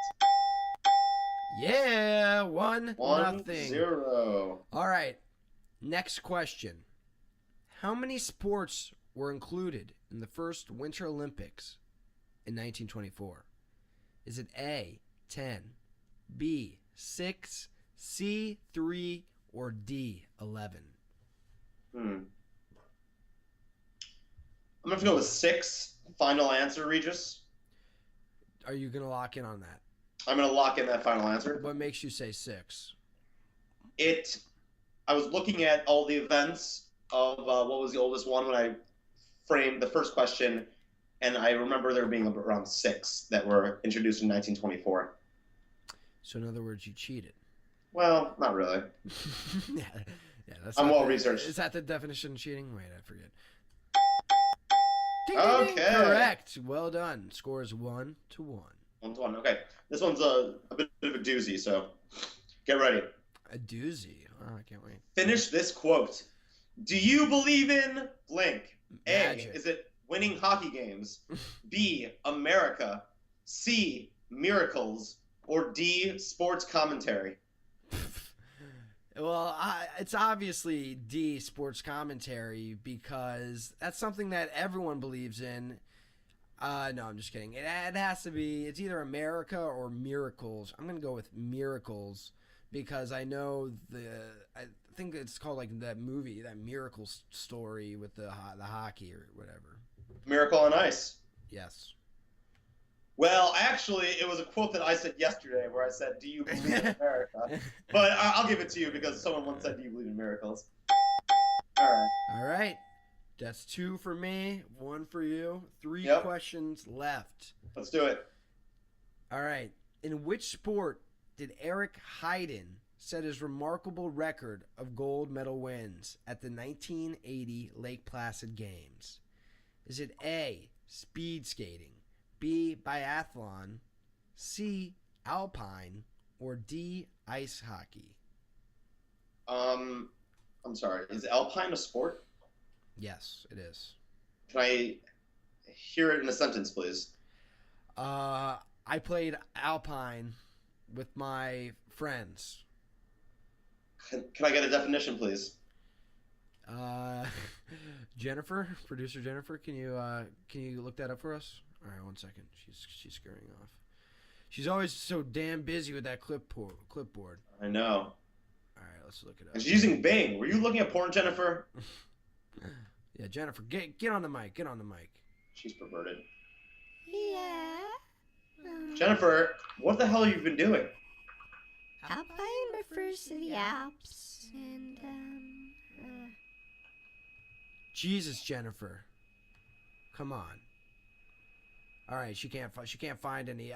Speaker 3: Yeah, 1-0.
Speaker 4: 1-0.
Speaker 3: All right, next question. How many sports were included in the first Winter Olympics in 1924? Is it A, 10, B, 6, C, 3, or D, 11?
Speaker 4: I'm going to go with 6. Final answer, Regis.
Speaker 3: Are you going to lock in on that?
Speaker 4: I'm going to lock in that final answer.
Speaker 3: What makes you say 6?
Speaker 4: I was looking at all the events of what was the oldest one when I framed the first question, and I remember there being around 6 that were introduced in 1924.
Speaker 3: So in other words, you cheated.
Speaker 4: Well, not really.
Speaker 3: yeah, that's
Speaker 4: I'm well researched.
Speaker 3: Is that the definition of cheating? Wait, I forget.
Speaker 4: Okay.
Speaker 3: Correct. Well done. Score is 1-1.
Speaker 4: 1-1. Okay. This one's a bit of a doozy, so get ready.
Speaker 3: A doozy. Oh, I can't wait.
Speaker 4: Finish this quote. Do you believe in blank?
Speaker 3: Magic.
Speaker 4: A, is it winning hockey games? B, America. C, miracles. Or D, sports commentary?
Speaker 3: Well, it's obviously D, sports commentary, because that's something that everyone believes in. No, I'm just kidding. It has to be, it's either America or miracles. I'm going to go with miracles because I know I think it's called like that movie, that miracle story with the hockey or whatever.
Speaker 4: Miracle on Ice.
Speaker 3: Yes.
Speaker 4: Well, actually, it was a quote that I said yesterday where I said, do you believe in America? But I'll give it to you because someone once said, do you believe in miracles? All right.
Speaker 3: All right. That's 2 for me, 1 for you. 3
Speaker 4: Yep.
Speaker 3: questions left.
Speaker 4: Let's do it.
Speaker 3: All right. In which sport did Eric Heiden set his remarkable record of gold medal wins at the 1980 Lake Placid Games? Is it A, speed skating, B, biathlon, C, alpine, or D, ice hockey?
Speaker 4: I'm sorry. Is alpine a sport?
Speaker 3: Yes, it is.
Speaker 4: Can I hear it in a sentence, please?
Speaker 3: I played alpine with my friends.
Speaker 4: Can I get a definition, please?
Speaker 3: Jennifer, producer Jennifer, can you look that up for us? All right, 1 second. She's scurrying off. She's always so damn busy with that clipboard.
Speaker 4: I know.
Speaker 3: All right, let's look it up.
Speaker 4: And she's using Bing. Were you looking at porn, Jennifer?
Speaker 3: Yeah, Jennifer, get on the mic. Get on the mic.
Speaker 4: She's perverted.
Speaker 11: Yeah.
Speaker 4: Jennifer, what the hell have you been doing?
Speaker 11: Alpine refers to the Alps, and
Speaker 3: Jesus, Jennifer. Come on. All right, she can't find any.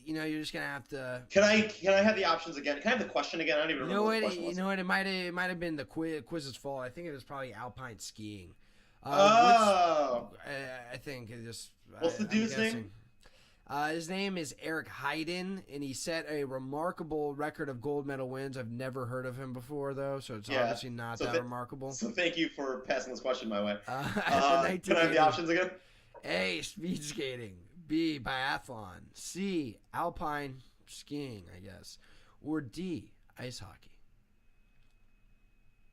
Speaker 3: You're just gonna have to.
Speaker 4: Can I have the options again? Can I have the question again? I don't even remember what the question was.
Speaker 3: You know what? It might have been the quiz's fault. I think it was probably alpine skiing.
Speaker 4: Oh.
Speaker 3: I think it just.
Speaker 4: What's the dude's name?
Speaker 3: His name is Eric Heiden, and he set a remarkable record of gold medal wins. I've never heard of him before, though, so it's obviously not that remarkable.
Speaker 4: So thank you for passing this question my way. Can I
Speaker 3: 1980.
Speaker 4: have the options again?
Speaker 3: A, speed skating. B, biathlon. C, alpine skiing, I guess. Or D, ice hockey.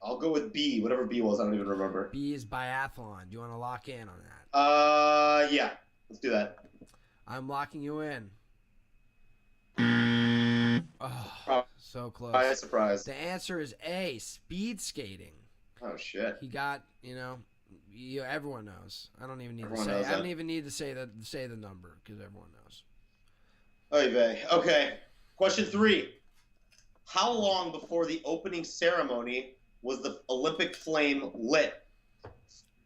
Speaker 4: I'll go with B, whatever B was. I don't even remember.
Speaker 3: B is biathlon. Do you want to lock in on that?
Speaker 4: Yeah. Let's do that.
Speaker 3: I'm locking you in. Oh, so close.
Speaker 4: Surprise.
Speaker 3: The answer is A, speed skating.
Speaker 4: Oh, shit.
Speaker 3: He got, everyone knows. I don't even need
Speaker 4: Everyone
Speaker 3: to say.
Speaker 4: knows
Speaker 3: I don't
Speaker 4: that.
Speaker 3: even need to say the number because everyone knows.
Speaker 4: Oy vey. Okay. Question 3. How long before the opening ceremony was the Olympic flame lit?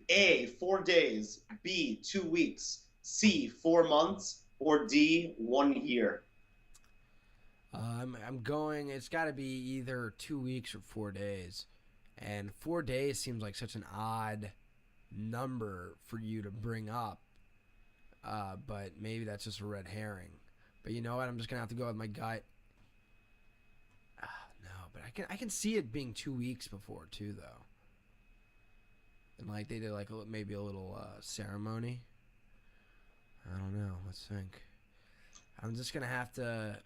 Speaker 4: A, 4 days. B, 2 weeks. C, 4 months. Or D, 1 year.
Speaker 3: I'm going. It's got to be either 2 weeks or 4 days, and 4 days seems like such an odd number for you to bring up. But maybe that's just a red herring. But you know what? I'm just gonna have to go with my gut. No, but I can see it being 2 weeks before too, though. And like they did maybe a little ceremony. I don't know. Let's think. I'm just gonna have to.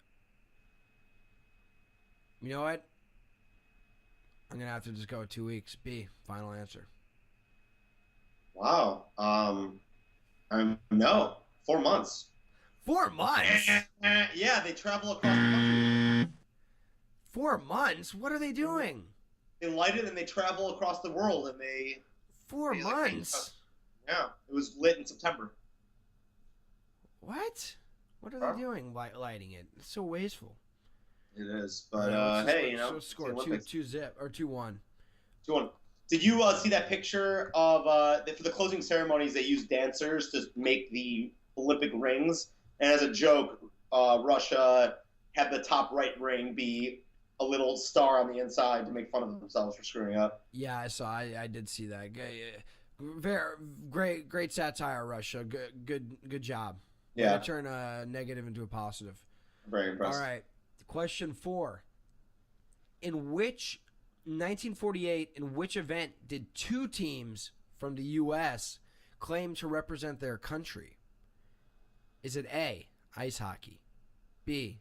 Speaker 3: You know what? I'm gonna have to just go with 2 weeks. B, final answer.
Speaker 4: Wow. No. 4 months.
Speaker 3: 4 months?
Speaker 4: Yeah, they travel across the country.
Speaker 3: 4 months? What are they doing?
Speaker 4: They light it and they travel across the world and they...
Speaker 3: 4 months?
Speaker 4: Yeah, it was lit in September.
Speaker 3: What? What are they doing lighting it? It's so wasteful.
Speaker 4: It is, but hey,
Speaker 3: So score 2-0 or 2-1.
Speaker 4: 2-1. Did you see that picture of for the closing ceremonies? They used dancers to make the Olympic rings, and as a joke, Russia had the top right ring be a little star on the inside to make fun of themselves for screwing up.
Speaker 3: Yeah, I saw. I did see that. Very great satire, Russia. Good job.
Speaker 4: Yeah.
Speaker 3: To turn a negative into a positive.
Speaker 4: Very impressed.
Speaker 3: All right. Question 4. In which 1948, in which event did 2 teams from the U.S. claim to represent their country? Is it A, ice hockey, B,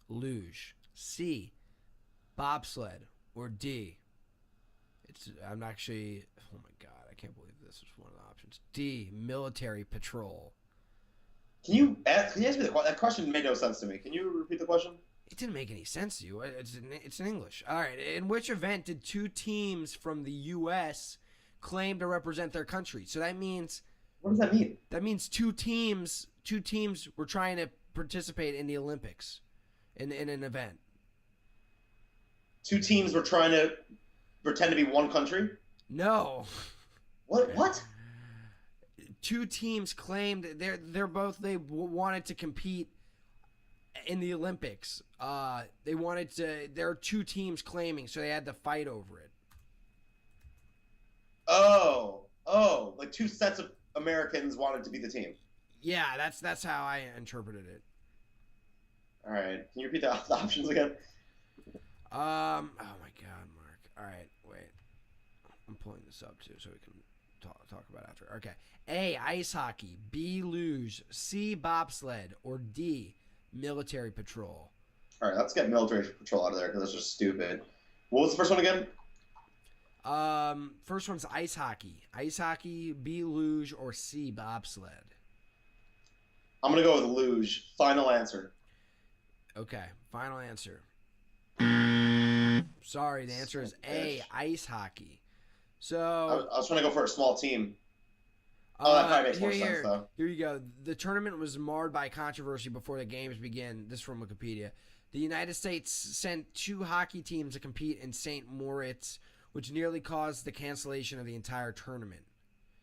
Speaker 3: luge, C, bobsled, or D? I'm actually, oh my God, I can't believe this is one of the options. D, military patrol.
Speaker 4: Can you ask me that question? Made no sense to me. Can you repeat the question?
Speaker 3: It didn't make any sense to you. It's in English. All right. In which event did 2 teams from the U.S. claim to represent their country? So that means.
Speaker 4: What does that mean?
Speaker 3: That means 2 teams were trying to participate in the Olympics, in an event.
Speaker 4: 2 teams were trying to pretend to be one country?
Speaker 3: No.
Speaker 4: What?
Speaker 3: two teams claimed they're both wanted to compete in the Olympics. They wanted to. There are two teams claiming, so they had to fight over it.
Speaker 4: Oh, like two sets of Americans wanted to be the team.
Speaker 3: Yeah, that's how I interpreted it.
Speaker 4: All right, can you repeat the options again?
Speaker 3: Oh my God, Mark. All right, wait. I'm pulling this up too, so we can talk about it after. Okay. A, ice hockey. B, luge. C, bobsled. Or D, military patrol.
Speaker 4: All right, let's get military patrol out of there because that's just stupid. What was the first one again?
Speaker 3: First one's ice hockey. Ice hockey, B, luge, or C, bobsled.
Speaker 4: I'm gonna go with luge. Final answer.
Speaker 3: Okay, final answer. Sorry, the answer is A, ice hockey. So
Speaker 4: I was trying to go for a small team. Oh, that probably makes more sense, though.
Speaker 3: Here you go. The tournament was marred by controversy before the games began. This from Wikipedia. The United States sent 2 hockey teams to compete in St. Moritz, which nearly caused the cancellation of the entire tournament.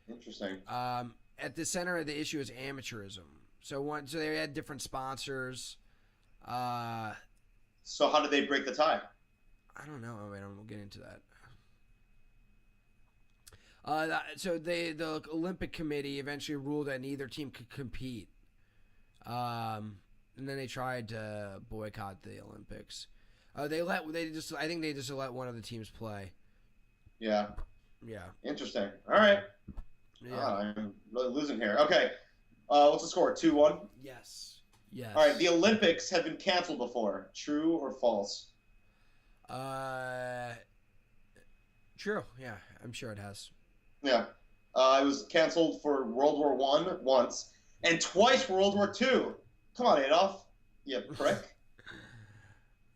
Speaker 4: Interesting.
Speaker 3: At the center of the issue is amateurism. So they had different sponsors.
Speaker 4: So how did they break the tie?
Speaker 3: I don't know. Wait, we'll get into that. So the Olympic Committee eventually ruled that neither team could compete. And then they tried to boycott the Olympics. I think they just let one of the teams play.
Speaker 4: Yeah.
Speaker 3: Yeah.
Speaker 4: Interesting. All right.
Speaker 3: Yeah.
Speaker 4: I'm really losing here. Okay. What's the score? 2-1?
Speaker 3: Yes. Yes.
Speaker 4: All right. The Olympics have been canceled before. True or false?
Speaker 3: True. Yeah, I'm sure it has.
Speaker 4: Yeah. It was canceled for World War I once and twice for World War II. Come on, Adolf. You prick.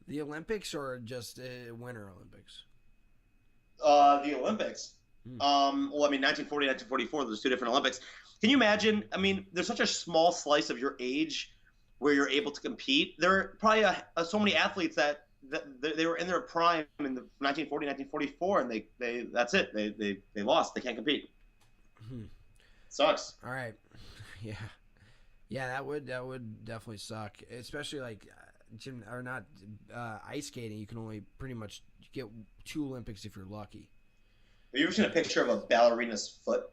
Speaker 3: The Olympics or just Winter Olympics?
Speaker 4: The Olympics. Well, I mean, 1940, 1944, there's 2 different Olympics. Can you imagine? I mean, there's such a small slice of your age where you're able to compete. There are probably so many athletes that they were in their prime in the 1940, 1944, and they that's it. They lost. They can't compete. Sucks.
Speaker 3: All right. Yeah. Yeah, that would definitely suck. Especially like ice skating. You can only pretty much get 2 Olympics if you're lucky.
Speaker 4: Have you ever seen a picture of a ballerina's foot?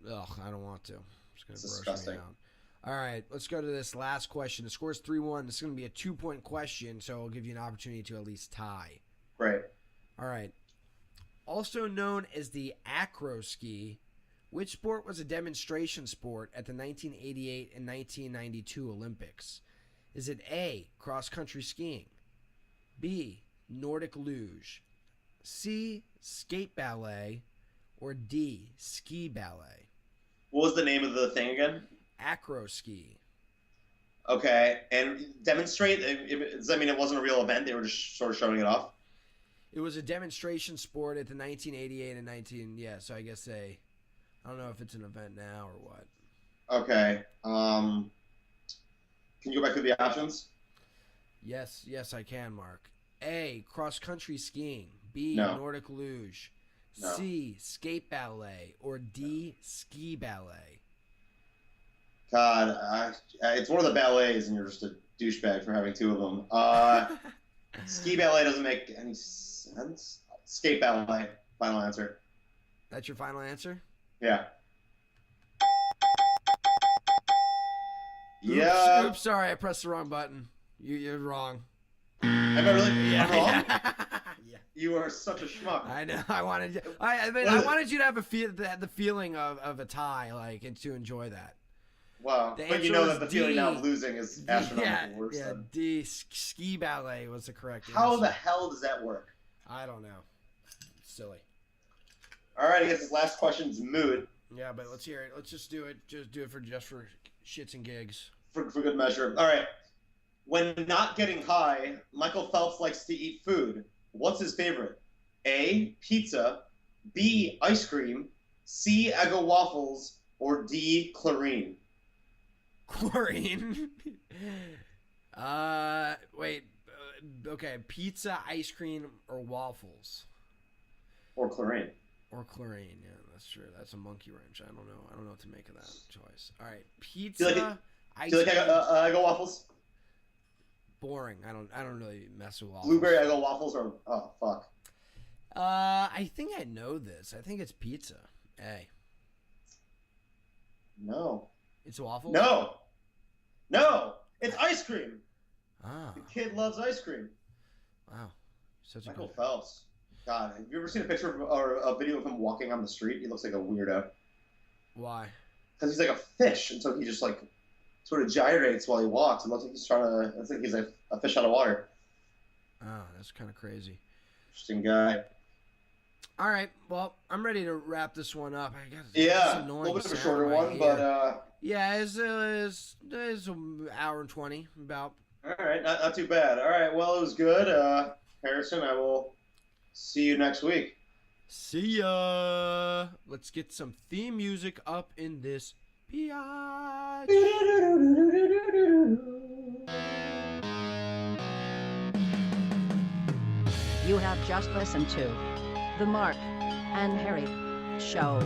Speaker 3: Ugh, I don't want to. It's
Speaker 4: It's
Speaker 3: gonna gross
Speaker 4: disgusting.
Speaker 3: me out. All right, let's go to this last question. The score's 3-1. This is going to be a 2-point question, so I'll give you an opportunity to at least tie.
Speaker 4: Right.
Speaker 3: All right. Also known as the acro ski, which sport was a demonstration sport at the 1988 and 1992 Olympics? Is it A, cross-country skiing, B, Nordic luge, C, skate ballet, or D, ski ballet?
Speaker 4: What was the name of the thing again?
Speaker 3: Acro ski.
Speaker 4: Okay, and demonstrate. Does that mean it wasn't a real event? They were just sort of showing it off.
Speaker 3: It was a demonstration sport at the 1988 and 19. Yeah, so I guess I don't know if it's an event now or what.
Speaker 4: Okay. Can you go back to the options?
Speaker 3: Yes, I can, Mark. A, cross-country skiing. B,
Speaker 4: No.
Speaker 3: Nordic luge.
Speaker 4: No.
Speaker 3: C, skate ballet. Or D, ski ballet.
Speaker 4: God, it's one of the ballets, and you're just a douchebag for having 2 of them. Ski ballet doesn't make any sense. Skate ballet. Final answer.
Speaker 3: That's your final answer?
Speaker 4: Yeah. Yeah.
Speaker 3: Oops, sorry, I pressed the wrong button. You're wrong.
Speaker 4: Am I really? I'm wrong?
Speaker 3: Yeah.
Speaker 4: You are such a schmuck.
Speaker 3: I know. I wanted you. I wanted you to have the feeling of a tie, like, and to enjoy that.
Speaker 4: Wow.
Speaker 3: The
Speaker 4: But you
Speaker 3: answer
Speaker 4: know
Speaker 3: was
Speaker 4: that the feeling
Speaker 3: D.
Speaker 4: now of losing is astronomically
Speaker 3: Yeah,
Speaker 4: worse.
Speaker 3: yeah.
Speaker 4: Than...
Speaker 3: D, ski ballet was the correct
Speaker 4: How
Speaker 3: answer.
Speaker 4: the hell does that work?
Speaker 3: I don't know. Silly.
Speaker 4: All right, I guess this last question's mood
Speaker 3: Yeah, but let's hear it. Let's just do it. Just do it for shits and gigs.
Speaker 4: for good measure. All right. When not getting high, Michael Phelps likes to eat food. What's his favorite? A, pizza, B, ice cream, C, Eggo waffles, or D, chlorine?
Speaker 3: Chlorine. Wait. Okay, pizza, ice cream, or waffles.
Speaker 4: Or chlorine.
Speaker 3: Or chlorine. Yeah, that's true. That's a monkey wrench. I don't know. I don't know what to make of that choice. All right,
Speaker 4: Do
Speaker 3: pizza.
Speaker 4: you like Eggo waffles?
Speaker 3: Boring. I don't really mess with waffles.
Speaker 4: Blueberry Eggo waffles are fuck.
Speaker 3: I think I know this. I think it's pizza. Hey.
Speaker 4: No.
Speaker 3: It's waffles?
Speaker 4: No. It's ice cream.
Speaker 3: Ah.
Speaker 4: The kid loves ice cream.
Speaker 3: Wow. Such a
Speaker 4: Michael
Speaker 3: good...
Speaker 4: Phelps. God, have you ever seen a picture of, or a video of him walking on the street? He looks like a weirdo.
Speaker 3: Why?
Speaker 4: Because he's like a fish, and so he just like sort of gyrates while he walks. It looks like he's trying to. It's like he's a fish out of water.
Speaker 3: Oh, that's kind of crazy.
Speaker 4: Interesting guy.
Speaker 3: All right, well, I'm ready to wrap this one up. I guess
Speaker 4: Yeah, a little bit of a shorter one, but
Speaker 3: yeah, it's an hour and 20 about.
Speaker 4: All right, not too bad. All right, well, it was good. Harrison, I will see you next week.
Speaker 3: See ya. Let's get some theme music up in this biatch.
Speaker 1: You have just listened to The Mark and Harry Show.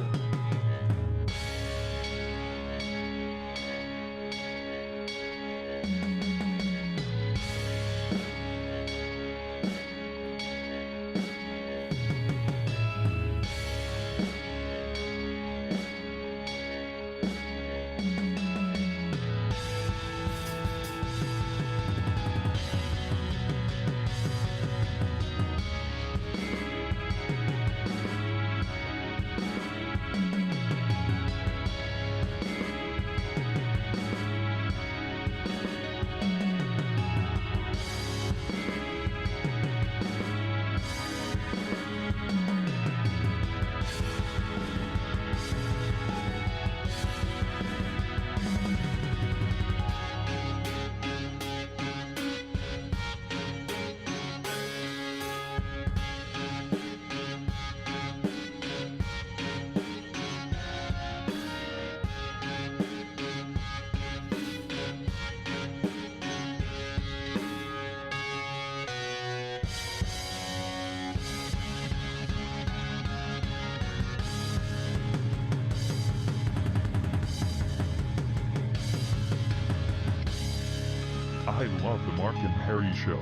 Speaker 12: I love the Mark and Harry Show.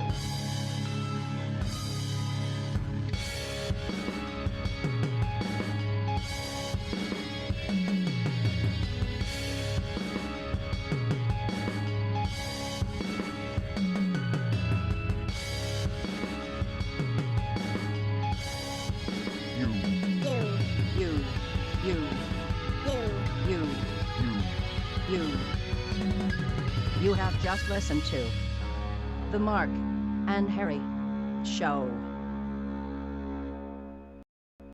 Speaker 1: You have just listened to The Mark and Harry Show.